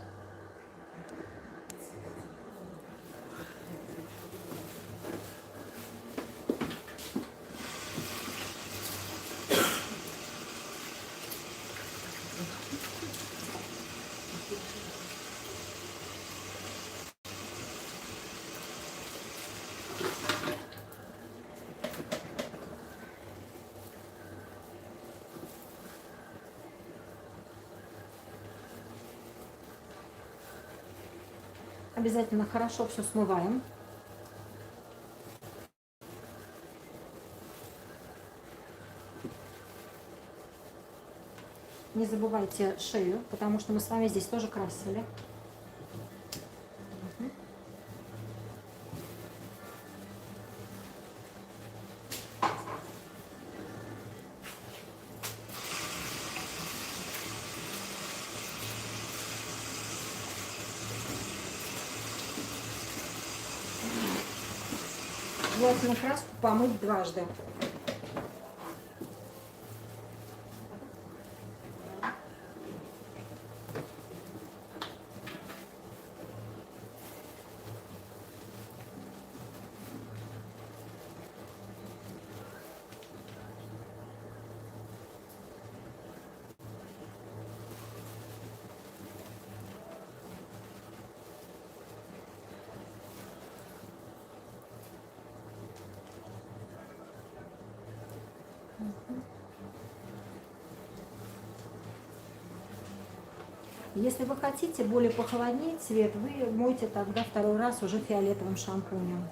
Обязательно хорошо все смываем. Не забывайте шею, потому что мы с вами здесь тоже красили. желательно краску помыть дважды. Если вы хотите более похолоднее цвет, вы мойте тогда второй раз уже фиолетовым шампунем.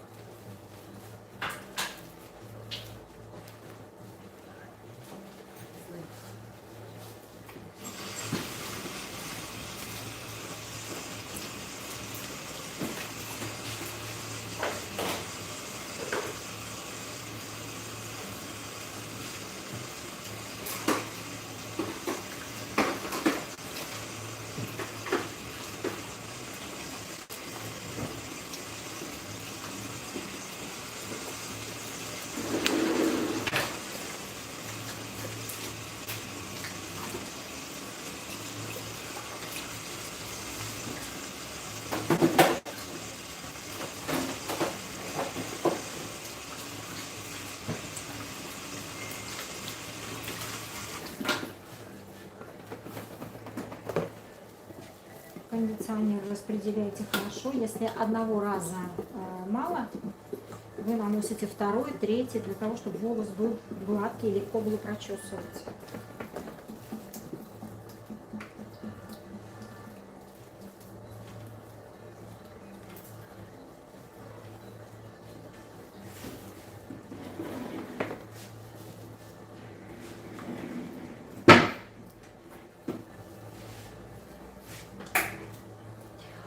Кондиционер распределяйте хорошо. Если одного раза мало, вы наносите второй, третий, для того, чтобы волос был гладкий и легко было прочесывать.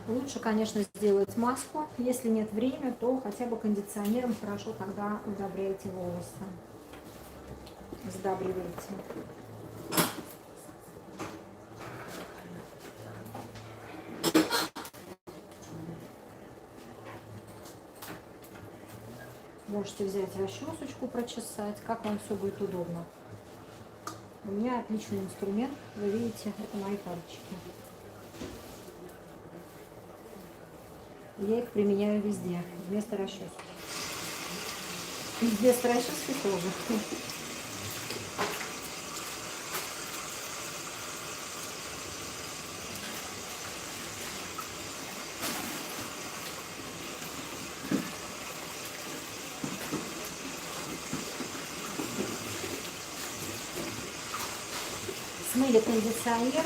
Лучше, конечно, сделать маску. Если нет времени, то хотя бы кондиционером хорошо тогда удобряйте волосы. Сдабриваете. Можете взять расчесочку, прочесать, как вам все будет удобно. У меня отличный инструмент, вы видите, это мои пальчики. Я их применяю везде, вместо расчески. И без расчески тоже. Смыли кондиционер.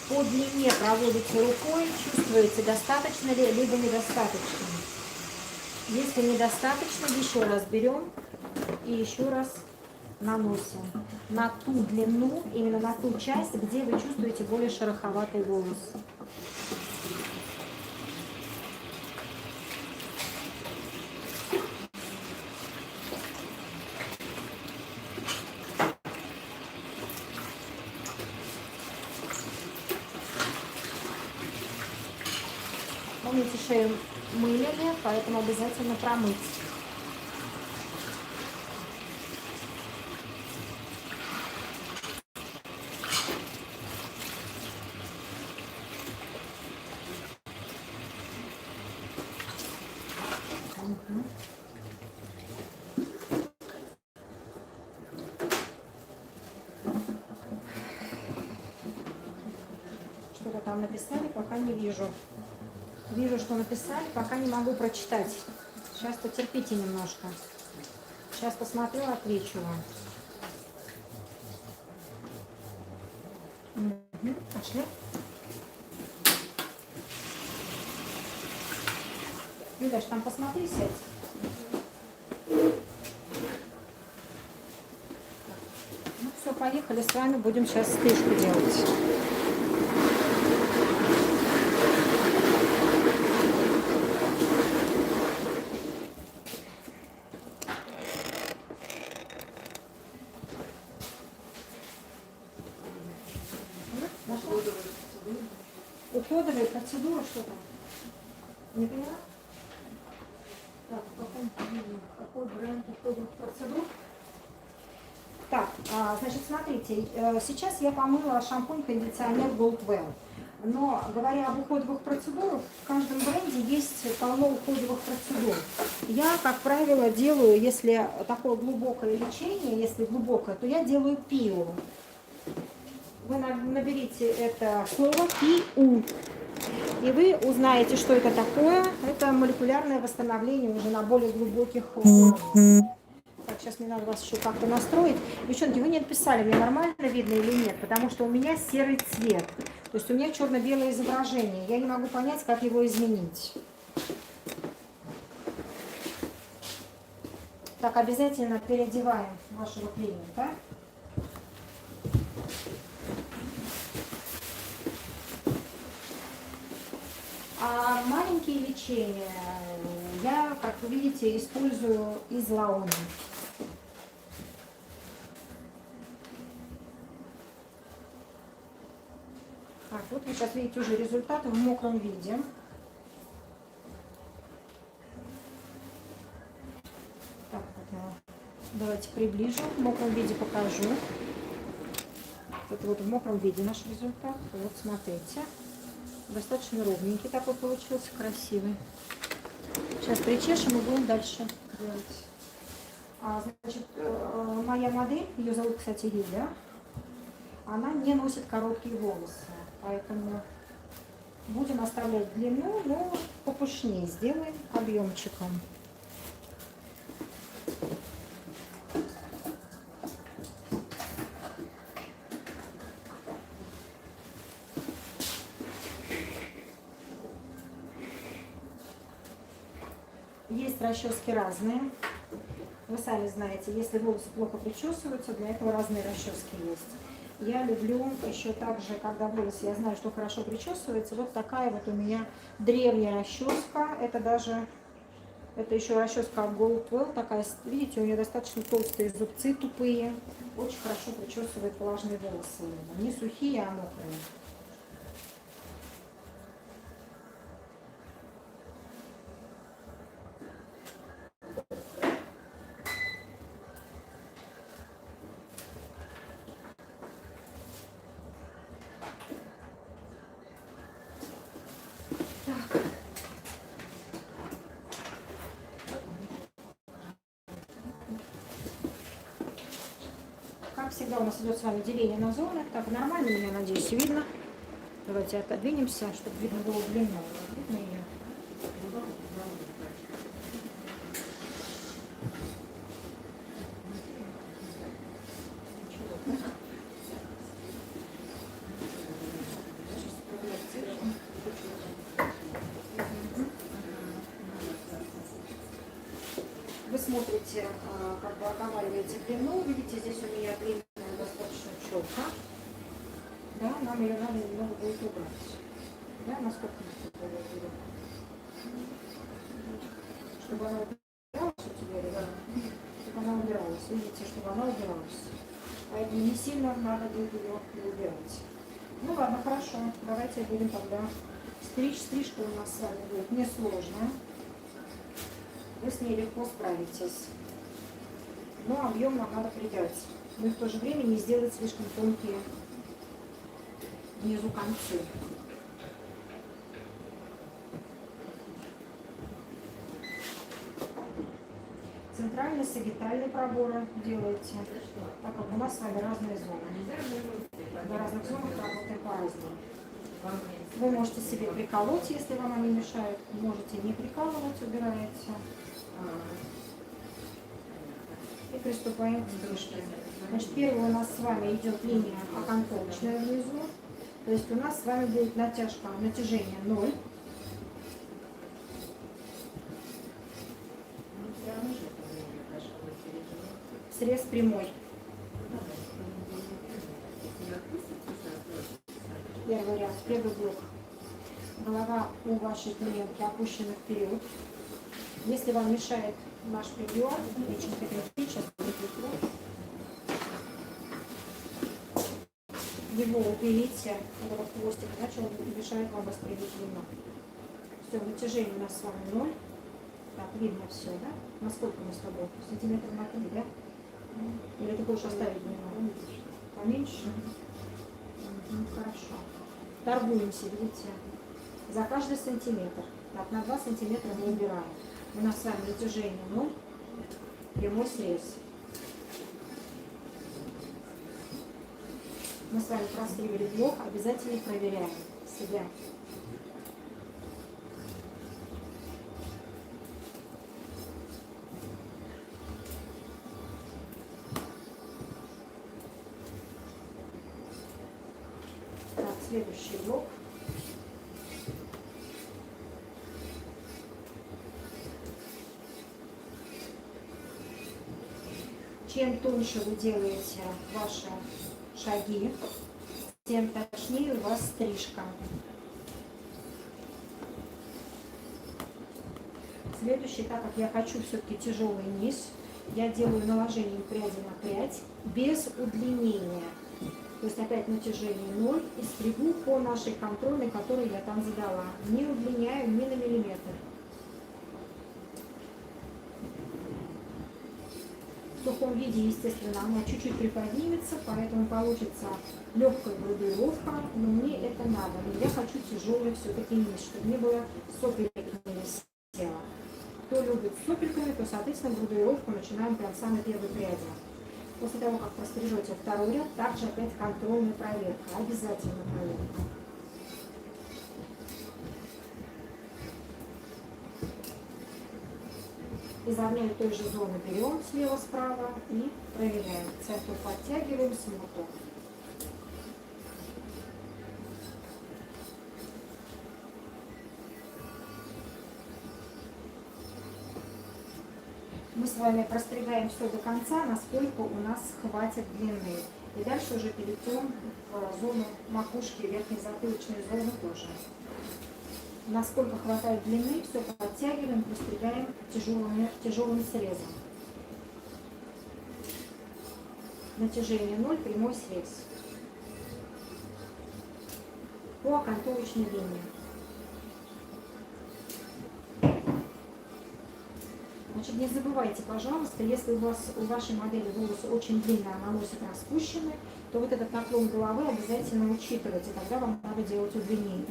По длине проводите рукой, чувствуете, достаточно ли, либо недостаточно. Если недостаточно, еще раз берем и еще раз наносим на ту длину, именно на ту часть, где вы чувствуете более шероховатый волос. Помните, шею мыли, поэтому обязательно промыть. Что-то там написали, пока не вижу. Вижу, что написали, пока не могу прочитать. Сейчас потерпите немножко. Сейчас посмотрю, отвечу вам. Пошли. Юляш, там посмотри, сядь. Ну все, поехали с вами, будем сейчас стрижку делать. Уходовая процедура, что там? Не поняла? Так, в каком виде? Какой бренд уходит в процедуру? Так, значит, смотрите, сейчас я помыла шампунь-кондиционер Goldwell. Но, говоря об уходовых процедурах, в каждом бренде есть полно уходовых процедур. Я, как правило, делаю, если такое глубокое лечение, если глубокое, то я делаю пиу. Вы наберите это слово пиу. И вы узнаете, что это такое. Это молекулярное восстановление уже на более глубоких уровнях. Так, сейчас мне надо вас еще как-то настроить. Девчонки, вы не написали, мне нормально видно или нет, потому что у меня серый цвет. То есть у меня черно-белое изображение. Я не могу понять, как его изменить. Так, обязательно переодеваем вашего клиента. А маленькие лечения я, как вы видите, использую из лаони. Так, вот вы сейчас видите уже результат в мокром виде. Так, давайте приближу, в мокром виде покажу. Это вот в мокром виде наш результат. Вот смотрите. Достаточно ровненький такой получился, красивый. Сейчас причешем и будем дальше делать. Значит, моя модель, ее зовут, кстати, Юля, она не носит короткие волосы, поэтому будем оставлять длину, но попушнее сделаем объемчиком. Есть расчески разные. Вы сами знаете, если волосы плохо причесываются, для этого разные расчески есть. Я люблю еще также, когда волосы, я знаю, что хорошо причесывается, вот такая вот у меня древняя расческа. Это еще расческа от Goldwell, такая, видите, у нее достаточно толстые зубцы, тупые. Очень хорошо причесывает влажные волосы. Не сухие, а мокрые. Как всегда у нас идет с вами деление на зоны. Так, нормально меня, надеюсь, видно. Давайте отодвинемся, чтобы видно было длину. Видно ее? Вы смотрите, как бы оговариваете длину. Видите, здесь у меня длинная достаточно челка. Да, нам ее надо немного будет убрать. Да, насколько мы уберем? Чтобы она убиралась у тебя, да? Чтобы она убиралась. Видите, чтобы она убиралась. Поэтому не сильно надо будет ее убирать. Ну ладно, хорошо. Давайте будем тогда стричь. Стрижка у нас с вами будет несложная. Вы с ней легко справитесь. Но объем нам надо придать. Но в то же время не сделать слишком тонкие внизу концы. Центрально-сагитальные проборы делаете, так как у нас с вами разные зоны. На разных зонах работаем по-разному. Вы можете себе приколоть, если вам они мешают. Можете не прикалывать, убираете. И приступаем к стрижке. Значит, первая у нас с вами идет линия окантовочная внизу. То есть у нас с вами будет натяжка, натяжение 0. Срез прямой. Первый ряд, первый блок. Голова у вашей клиентки опущена вперед. Если вам мешает наш прием, сейчас его уберите, этот хвостик, иначе он мешает вам распределить длину. Все, натяжение у нас с вами 0. Так, видно все, да? Насколько мы с тобой? Сантиметр на 3, да? Или ты хочешь оставить длину? Поменьше? Хорошо. Торгуемся, видите? За каждый сантиметр. Так, на 2 сантиметра мы убираем. У нас с вами натяжение 0, прямой срез. Мы с вами прострелили блок, обязательно проверяем себя. Так, следующий блок. Чем тоньше вы делаете ваши шаги, тем точнее у вас стрижка. Следующий, так как я хочу все-таки тяжелый низ, я делаю наложение пряди на прядь без удлинения. То есть опять натяжение 0 и стригу по нашей контрольной, которую я там задала. Не удлиняю ни на миллиметр. В сухом виде, естественно, она чуть-чуть приподнимется, поэтому получится легкая градуировка, но мне это надо. Но я хочу тяжелый все-таки низ, чтобы не было сопелек не висело. Кто любит с сопельками, то, соответственно, градуировку начинаем прям с самой первой пряди. После того, как пострижете второй ряд, также опять контрольная проверка, обязательно проверка. Из одной и той же зоны берем слева-справа и проверяем. Центр подтягиваем, смотрим. Мы с вами простригаем все до конца, насколько у нас хватит длины. И дальше уже перейдем в зону макушки, верхней затылочной зоны тоже. Насколько хватает длины, все подтягиваем, простригаем тяжелым срезом. Натяжение 0, прямой срез. По окантовочной линии. Значит, не забывайте, пожалуйста, если у вашей модели волосы очень длинные, а на носик распущены, то вот этот наклон головы обязательно учитывайте, тогда вам надо делать удлинение.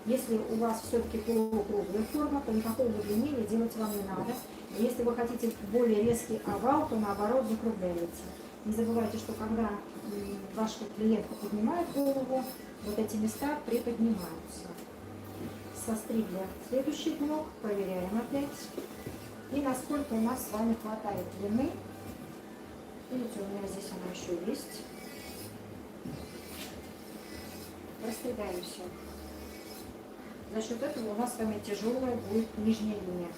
Если у вас все-таки полукруглая форма, то никакого удлинения делать вам не надо. Если вы хотите более резкий овал, то наоборот закругляете. Не забывайте, что когда ваша клиентка поднимает голову, вот эти места приподнимаются. Состригли следующий блок, проверяем опять. И насколько у нас с вами хватает длины. Видите, у меня здесь она еще есть. Растригаем все. За счет этого у нас с вами тяжелая будет нижняя линия.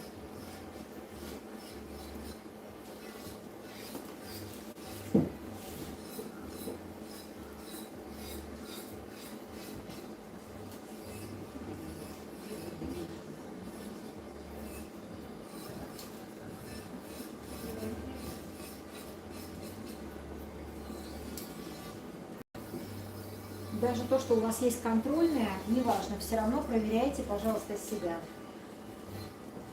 Даже то, что у вас есть контрольная, неважно, все равно проверяйте, пожалуйста, себя.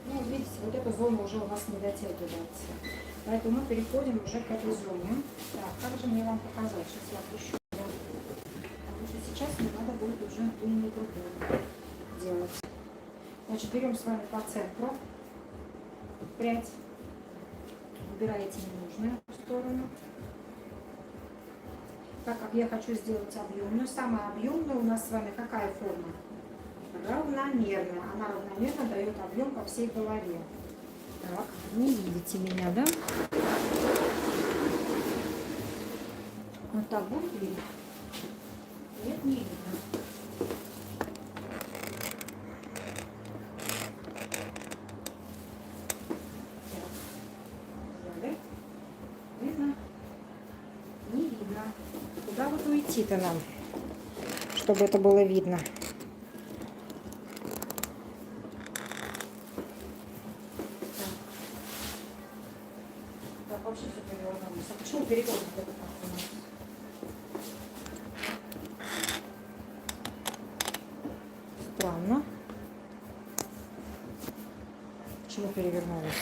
Ну, видите, вот эта зона уже у вас не дотягивается. Поэтому мы переходим уже к этой зоне. Так, как же мне вам показать? Сейчас я опущу. Потому что сейчас мне надо будет уже линию другую делать. Значит, берем с вами по центру прядь. Выбираете ненужную сторону. Так как я хочу сделать объемную, самая объемная у нас с вами какая форма? Равномерная. Она равномерно дает объем по всей голове. Так, не видите меня, да? Вот так будет видно? Нет, не видно. Видно? Не видно. Куда вот уйти-то нам, чтобы это было видно? Так, вообще все перевернулось. А почему перевернуто это так у нас? Странно. Почему перевернулась?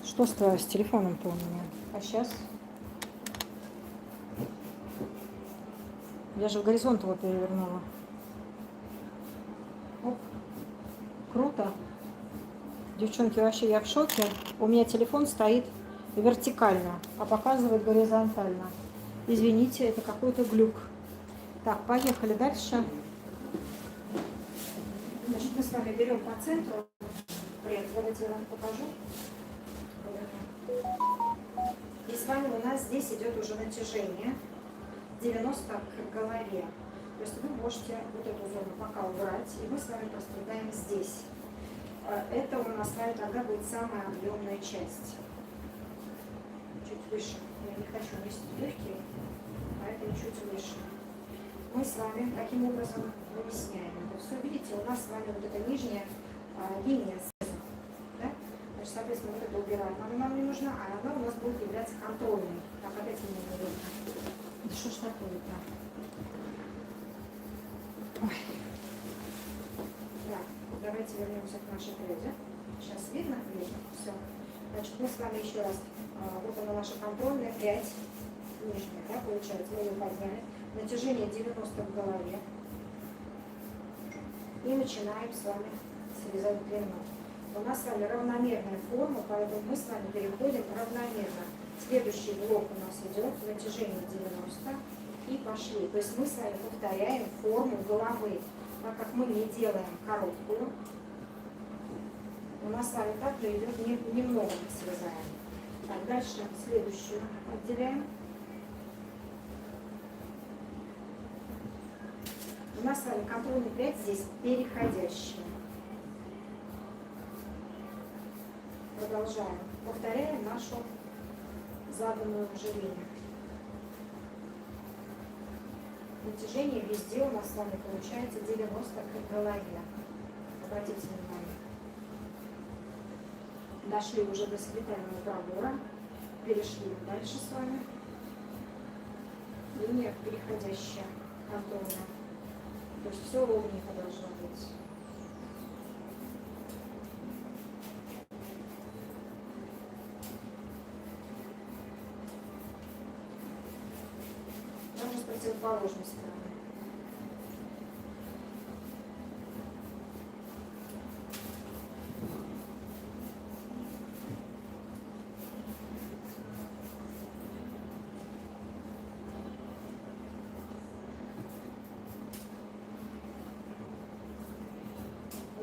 Что с телефоном-то у меня? А сейчас? Я же в горизонт его перевернула. Оп. Круто. Девчонки, вообще я в шоке. У меня телефон стоит вертикально, а показывает горизонтально. Извините, это какой-то глюк. Так, поехали дальше. Значит, мы с вами берем по центру. Привет, давайте я вам покажу. И с вами у нас здесь идет уже натяжение 90 к голове. То есть вы можете вот эту зону пока убрать, и мы с вами прострегаем здесь. Это у нас с вами тогда будет самая объемная часть. Чуть выше. Я не хочу нести легкие, поэтому чуть выше. Мы с вами таким образом вымесняем это все. Видите, у нас с вами вот эта нижняя линия снизу. Да? Значит, соответственно, вот это убираем. Она нам не нужна, а она у нас будет являться контрольной. Так, опять мне не видно. Да что ж такое-то? Ой. Так, давайте вернемся к нашей пряди. Сейчас видно? Видно. Все. Значит, мы с вами еще раз. Вот она наша контрольная прядь. Нижняя, да, получается. Мы ее подняли. Натяжение 90 в голове. И начинаем с вами срезать длину. У нас с вами равномерная форма, поэтому мы с вами переходим равномерно. Следующий блок у нас идет натяжение 90 и пошли. То есть мы с вами повторяем форму головы. Так как мы не делаем короткую, у нас с вами также идет немного мы срезаем. Так, дальше следующую отделяем. У нас с вами контрольный прядь здесь переходящая. Продолжаем. Повторяем нашу заданную уже линию. Натяжение везде у нас с вами получается 90 к голове. Обратите внимание. Дошли уже до секретарного пробора. Перешли дальше с вами. Линия переходящая, контрольная. То есть все ровненько должно быть. Даже с противоположной стороны.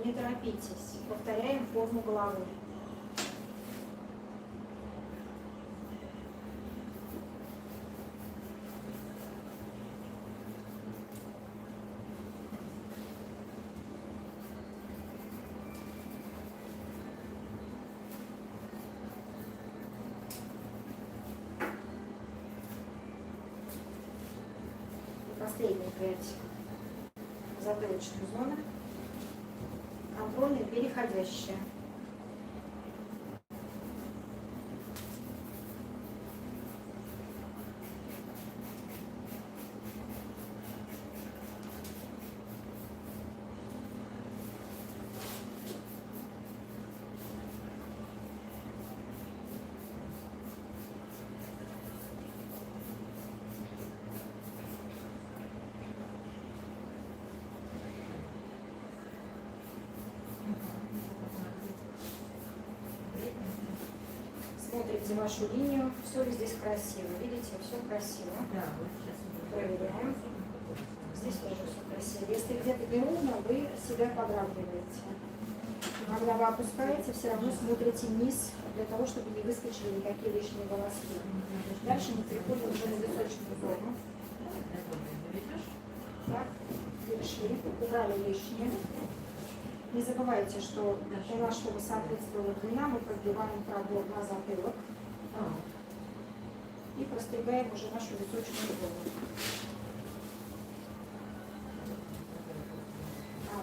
Не торопитесь. Повторяем форму головы. И последняя прядь затылочной зоны. Контрольная переходящая. Смотрите вашу линию, все ли здесь красиво. Видите, все красиво. Проверяем. Здесь тоже все красиво. Если где-то неровно, вы себя подравниваете. Когда вы опускаете, все равно смотрите вниз, для того, чтобы не выскочили никакие лишние волоски. Дальше мы переходим уже на височную зону. Так, перешли, убрали лишнее. Не забывайте, что у нас, чтобы соответствовала длина, мы прогибаем пробор на затылок и простригаем уже нашу височную зону.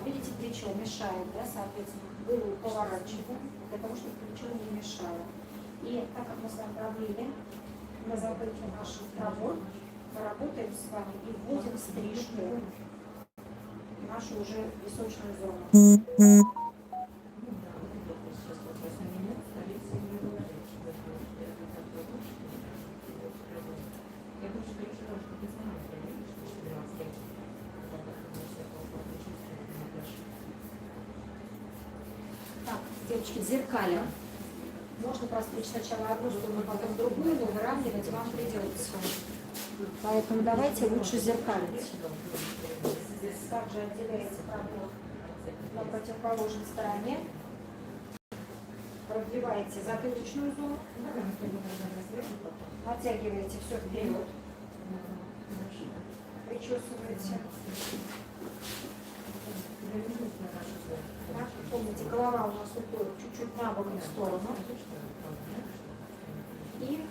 Видите, плечо мешает, да, соответственно, голову поворачиваем, для того, чтобы плечо не мешало. И так как мы с вами продлили на затылке наш пробор, поработаем с вами и вводим стрижку. нашу уже височную зону. Так, девочки, зеркалим. Можно постричь сначала одну сторону, потом другую, но выравнивать вам придется. Поэтому давайте лучше зеркалить. Также отделяете пробор на противоположной стороне. Продеваете затылочную зону. Натягиваете все вперед. Причесываете. Так, помните, голова у нас уходит чуть-чуть на бок и в сторону. И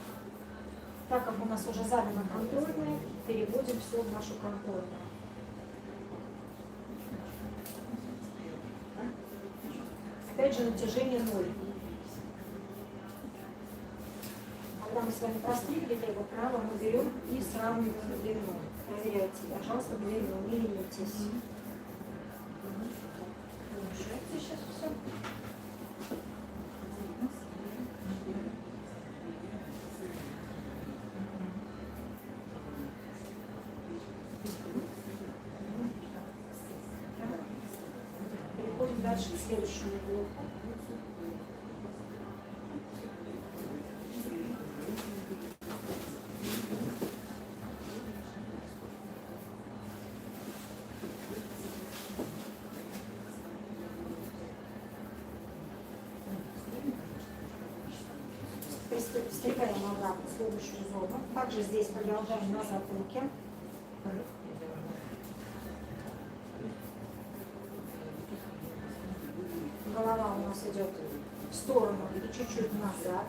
так как у нас уже задано контрольное, переводим все в нашу контрольную. Опять же натяжение 0. Когда мы с вами простригли лево, право, мы берем и сравниваем длину. Проверяйте, пожалуйста, длину, не ленитесь. Сейчас все. Переходим дальше к следующему блоку. Стрегаем обратно в следующую зону. Также здесь продолжаем на затылке. Голова у нас идет в сторону и чуть-чуть назад.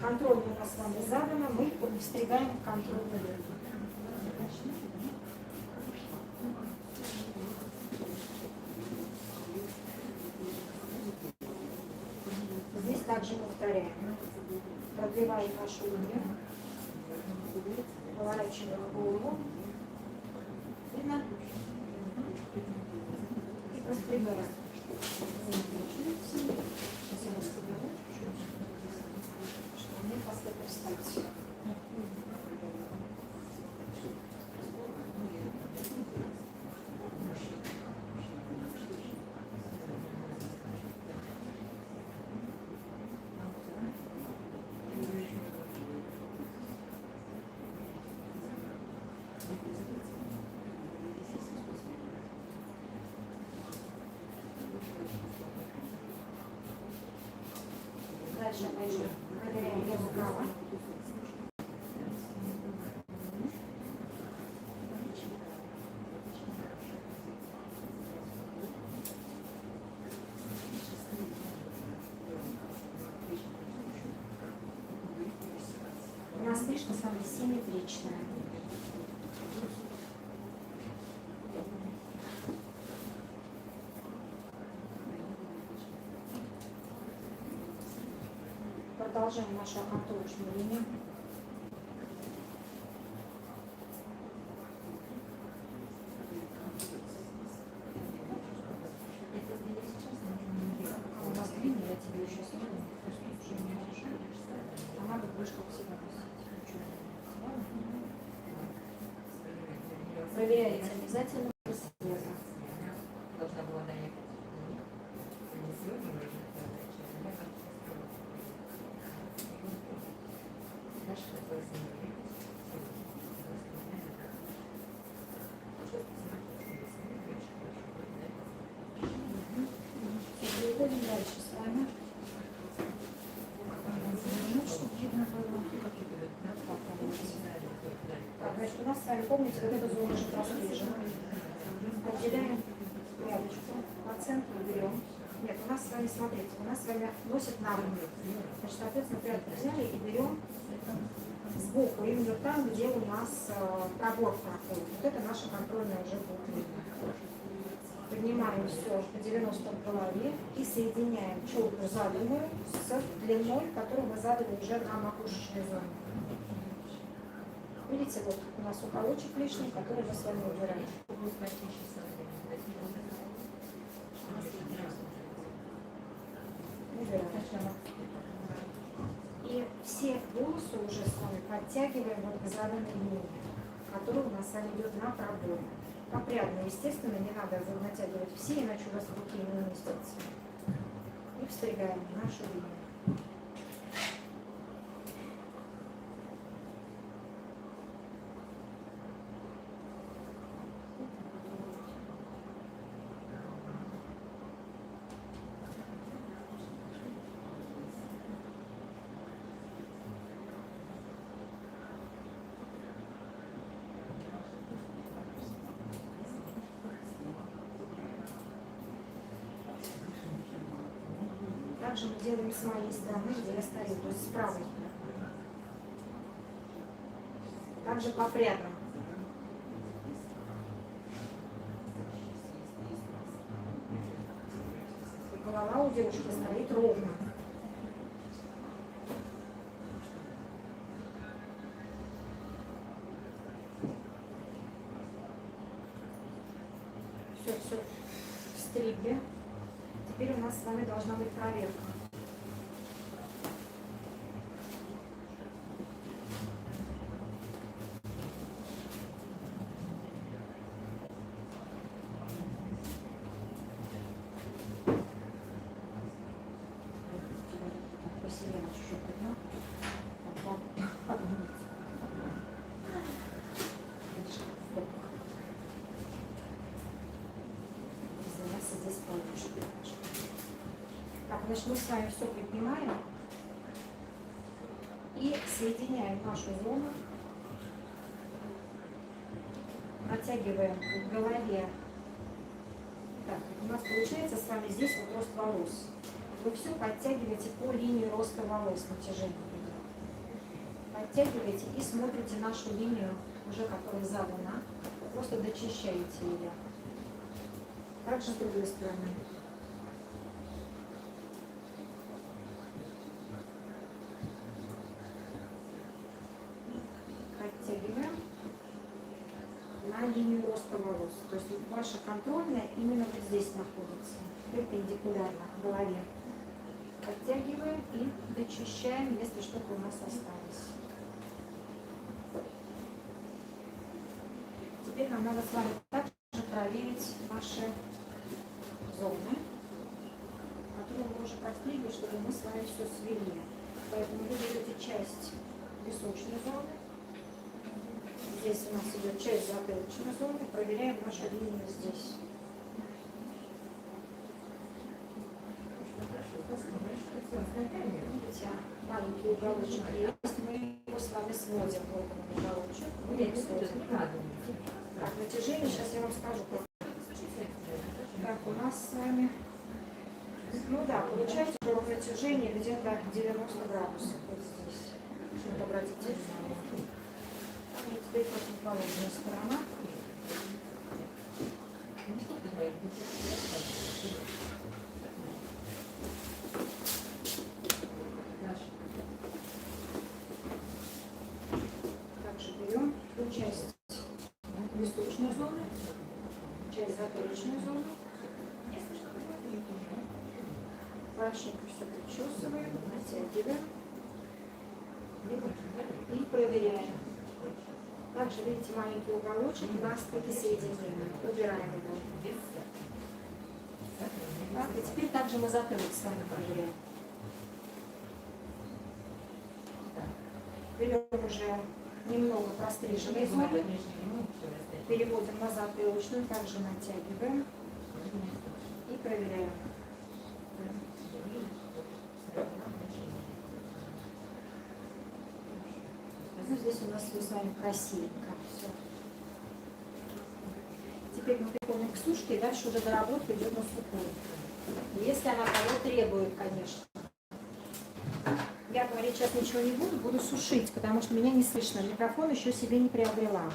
Контрольную у нас с вами задано, мы встригаем контрольную линию. Здесь также повторяем. Продлеваем нашу линию. Поворачиваем голову. Видно? И прострегаем. Чтобы не после. Дальше опять же проверяем лево-право. У нас стрижка с вами симметричная. Продолжаем нашу окантовочную линию. У нас длинный, я тебе еще сниму. А надо больше как всегда. Проверяйте обязательно слеза. Должна была доехать. Переходим дальше с вами. Так, значит, у нас с вами, помните, вот эту зону уже прострижена. Отделяем прядочку, по центру берем. Нет, у нас с вами, смотрите, у нас с вами носит на руку. Значит, соответственно, прядку взяли и берем сбоку, именно там, где у нас пробор проходит. Вот это наша контрольная уже будет. поднимаем все по 90 в голове и соединяем челку заданную с длиной, которую мы задали уже на макушечной зоне. Видите, вот у нас уголочек лишний, который мы с вами убираем. Убираем. И все волосы уже с вами подтягиваем вот к заданной линии, которая у нас с вами идет на пробор. Попрядно, естественно, не надо натягивать все, иначе у вас в руке не уместится. И встригаем нашу линию. Также мы делаем с моей стороны, где я стою, то есть с правой. Также попрядно. И голова у девушки стоит ровно. Все в стриге. Теперь у нас с вами должна быть проверка. Посильнее чуть-чуть поднял. Здесь получше. Так, значит, мы с вами все поднимаем и соединяем нашу зону, натягиваем в голове. Так, у нас получается с вами здесь вот рост волос. Вы все подтягиваете по линии роста волос, натяжение. Подтягиваете и смотрите нашу линию, уже которая задана, просто дочищаете ее. Также с другой стороны. Подтягиваем на линию роста волос. То есть ваша контрольная именно вот здесь находится, перпендикулярно к голове. Подтягиваем и дочищаем, если что-то у нас осталось. Теперь нам надо с вами также проверить наши зоны, которые мы уже подстригли, чтобы мы с вами все свели. Поэтому вы берете часть височной зоны. Здесь у нас идет часть затылочной зоны. Проверяем нашу линию здесь. Видите, маленький уголочек есть. Мы его с вами сводим в этом уголочек. Мы его сводим. Так, натяжение, сейчас я вам скажу. Так, у нас с вами, ну да, получается, что натяжение где-то 90 градусов вот здесь. Вот обратите внимание. Теперь противоположная сторона. Также берем ту часть височной зоны, часть затылочной зоны. Хорошенько все причесываем, натягиваем и проверяем. Также видите маленький уголочек, у нас таки соединение. Убираем его. Так, и теперь также мы затылок с вами проверяем. Берем уже немного простриженной зоны, переводим на затылочную, также натягиваем и проверяем. Ну, здесь у нас все с вами красивенько. Все. Теперь мы приходим к сушке, и дальше уже доработка идет на сухую. Если она того требует, конечно. Я говорить сейчас ничего не буду, буду сушить, потому что меня не слышно. Микрофон еще себе не приобрела.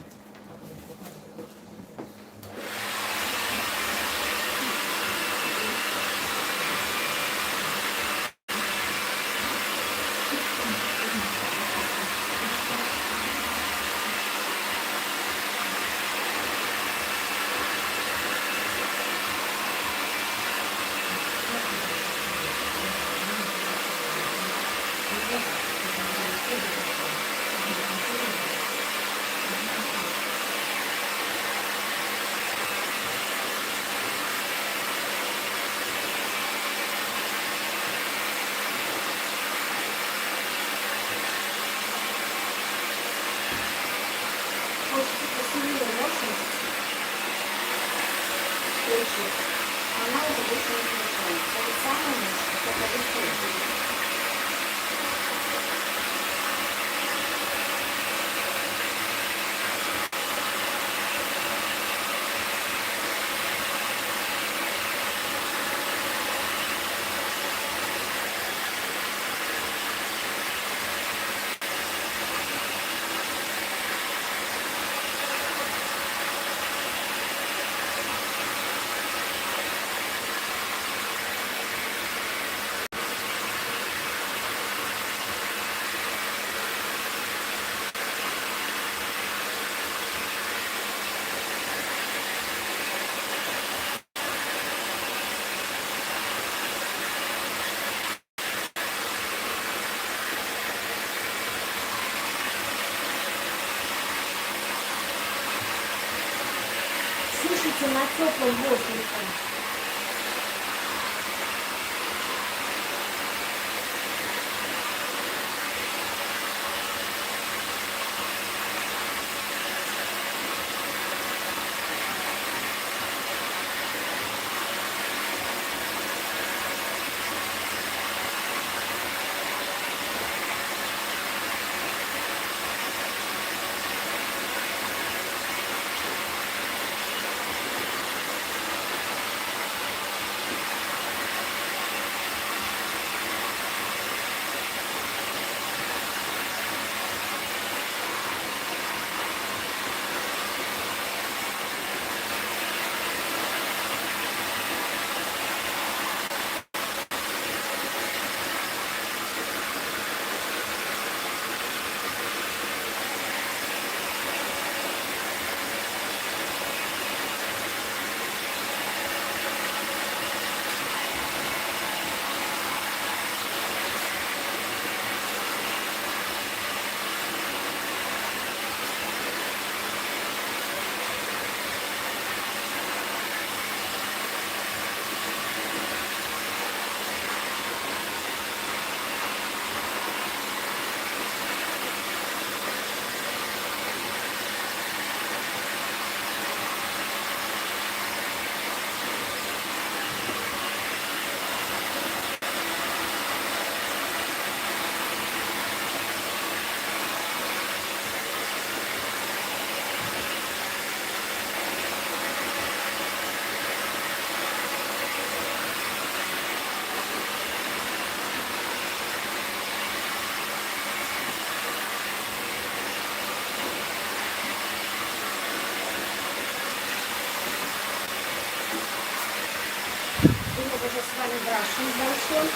Делайте на теплом воздухе. И мы уже с вами брашем большой.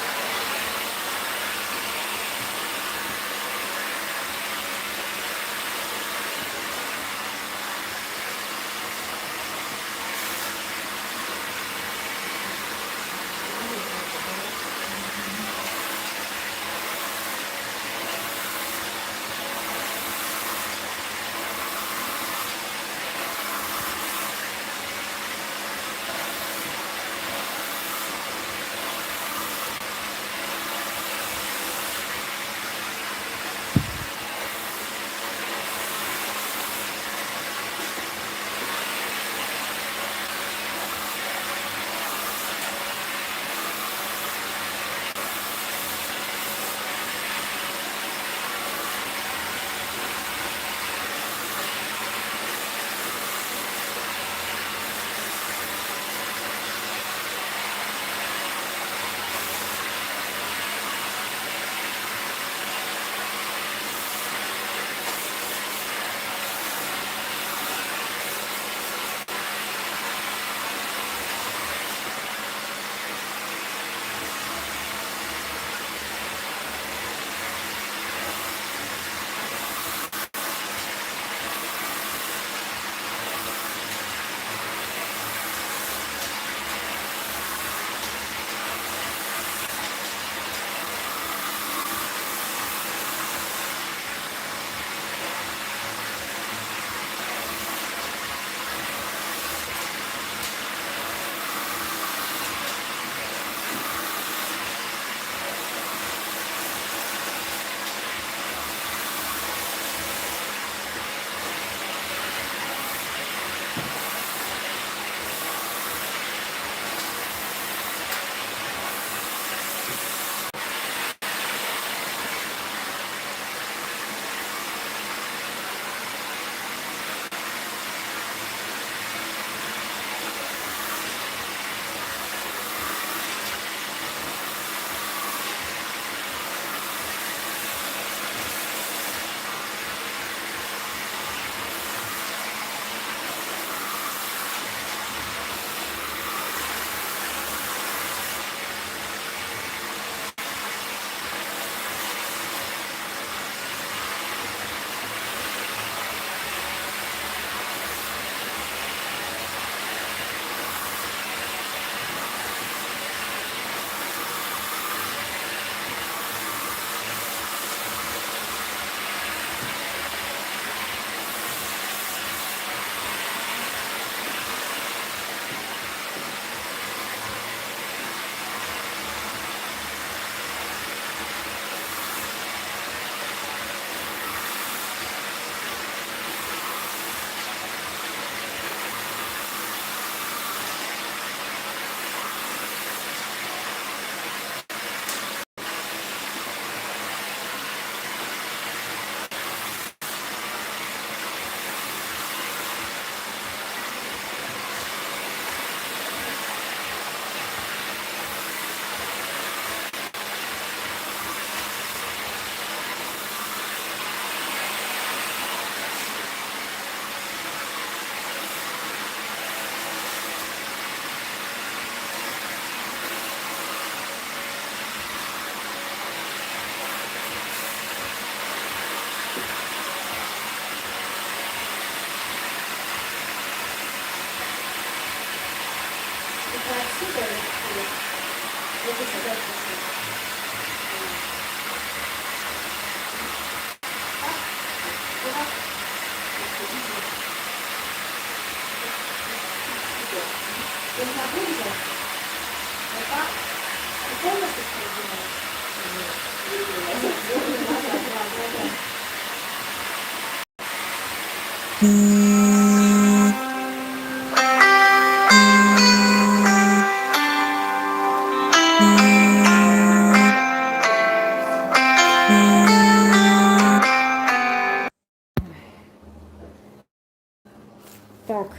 Так,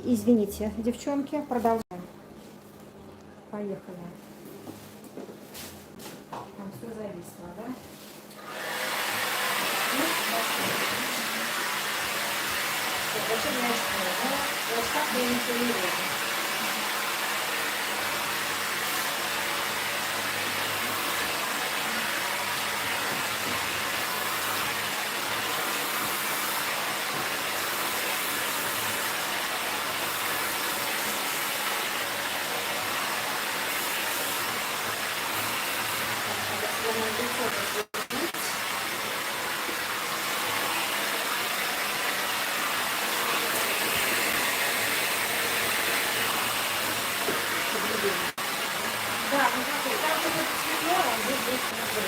извините, девчонки, продолжаем. Поехали. Там все зависло, да? Зачем я что? Вот как я не понимаю. Да, ну смотри, там будет светло, а здесь будет светло.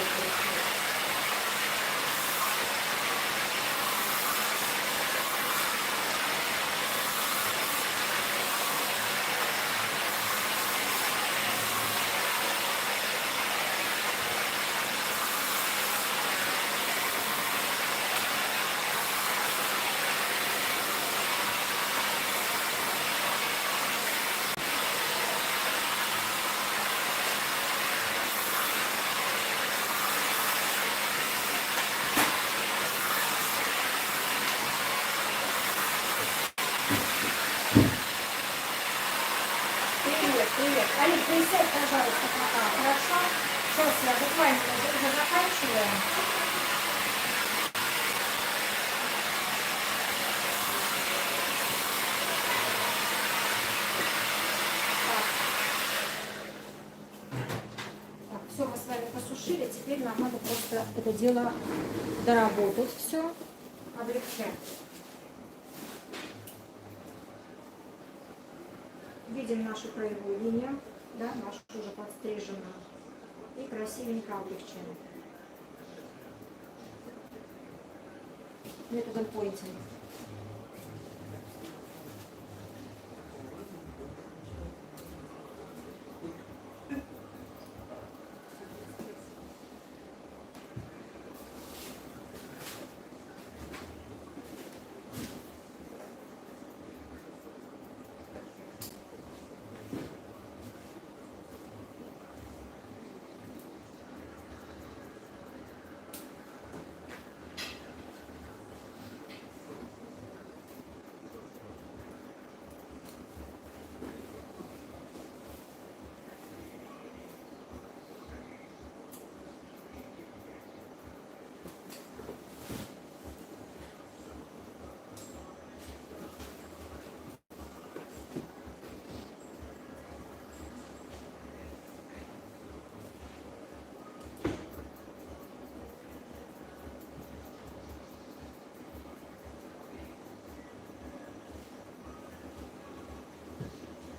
Привет, привет. Алик, присядь, пожалуйста, пока. Хорошо? Сейчас я буквально уже заканчиваю. Так, все мы с вами посушили. Теперь нам надо просто это дело доработать все, облегчать. Видим нашу краевую линию, да, нашу уже подстриженную. И красивенько облегчаем. Методом поинтинга.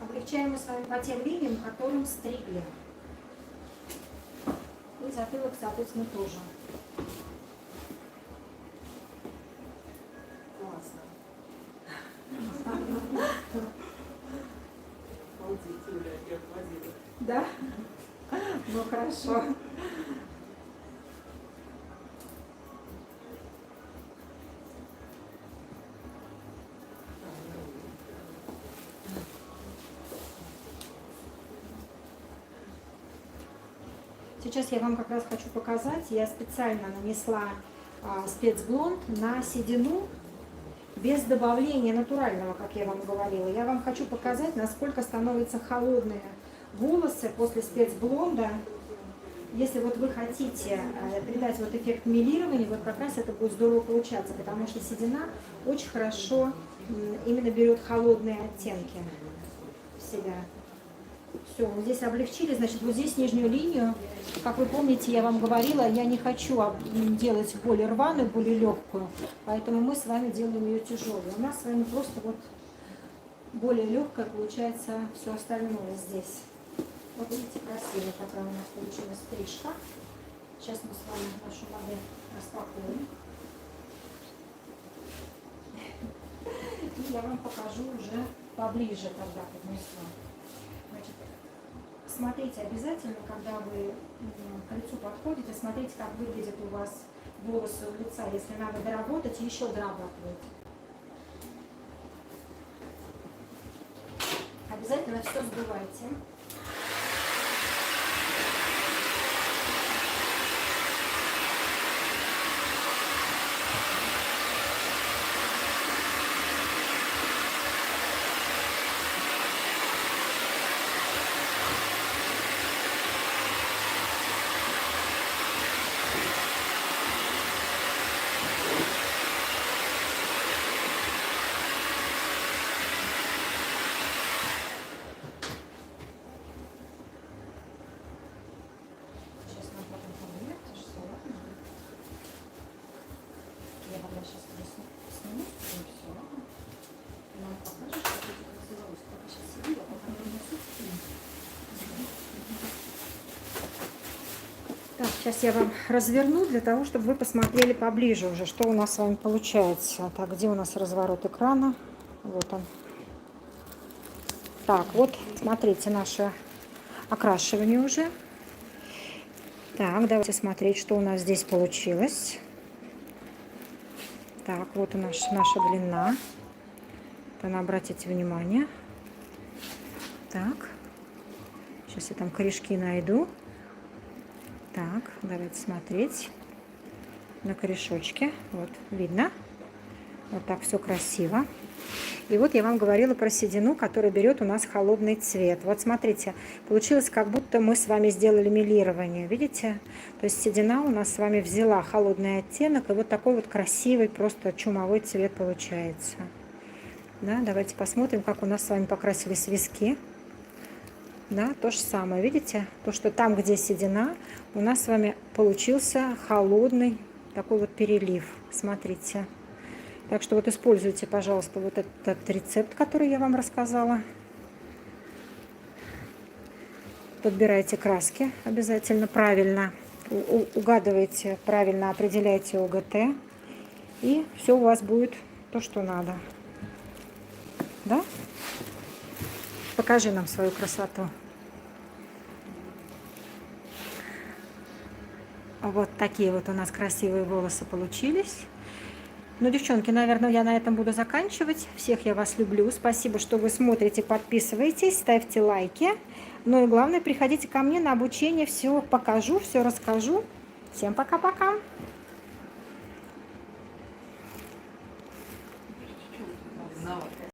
Облегчаем мы с вами по тем линиям, которым стригли. И затылок, соответственно, тоже. Классно. Да? Ну хорошо. Сейчас я вам как раз хочу показать. Я специально нанесла спецблонд на седину без добавления натурального, как я вам говорила. Я вам хочу показать, насколько становятся холодные волосы после спецблонда. Если вот вы хотите придать вот эффект мелирования, вот как раз это будет здорово получаться, потому что седина очень хорошо именно берет холодные оттенки в себя. Все, вот здесь облегчили, значит, вот здесь нижнюю линию, как вы помните, я вам говорила, я не хочу делать более рваную, более легкую, поэтому мы с вами делаем ее тяжелой. У нас с вами просто вот более легкая получается все остальное здесь. Вот видите, красиво, какая у нас получилась стрижка. Сейчас мы с вами нашу модель распакуем. И я вам покажу уже поближе, когда поднесу. Значит, смотрите обязательно, когда вы к лицу подходите, смотрите, как выглядят у вас волосы у лица. Если надо доработать, еще дорабатывайте. Обязательно все сдувайте. Так, сейчас я вам разверну для того, чтобы вы посмотрели поближе уже, что у нас с вами получается. Так, где у нас разворот экрана? Вот он. Так, вот, смотрите, наше окрашивание уже. Так, давайте смотреть, что у нас здесь получилось. Так, вот у нас наша длина. Это, обратите внимание. Так, сейчас я там корешки найду. Так, давайте смотреть на корешочки. Вот, видно? Вот так все красиво. И вот я вам говорила про седину, которая берет у нас холодный цвет. Вот смотрите, получилось, как будто мы с вами сделали мелирование. Видите? То есть седина у нас с вами взяла холодный оттенок, и вот такой вот красивый, просто чумовой цвет получается. Да, давайте посмотрим, как у нас с вами покрасились виски. Да, то же самое, видите? То, что там, где седина, у нас с вами получился холодный такой вот перелив. Смотрите. Так что вот используйте, пожалуйста, вот этот рецепт, который я вам рассказала. Подбирайте краски обязательно правильно. Угадывайте, правильно определяйте ОГТ. И все у вас будет то, что надо. Да? Покажи нам свою красоту. Вот такие вот у нас красивые волосы получились. Ну, девчонки, наверное, я на этом буду заканчивать. Всех я вас люблю. Спасибо, что вы смотрите, подписывайтесь, ставьте лайки. Ну и главное, приходите ко мне на обучение. Все покажу, все расскажу. Всем пока-пока.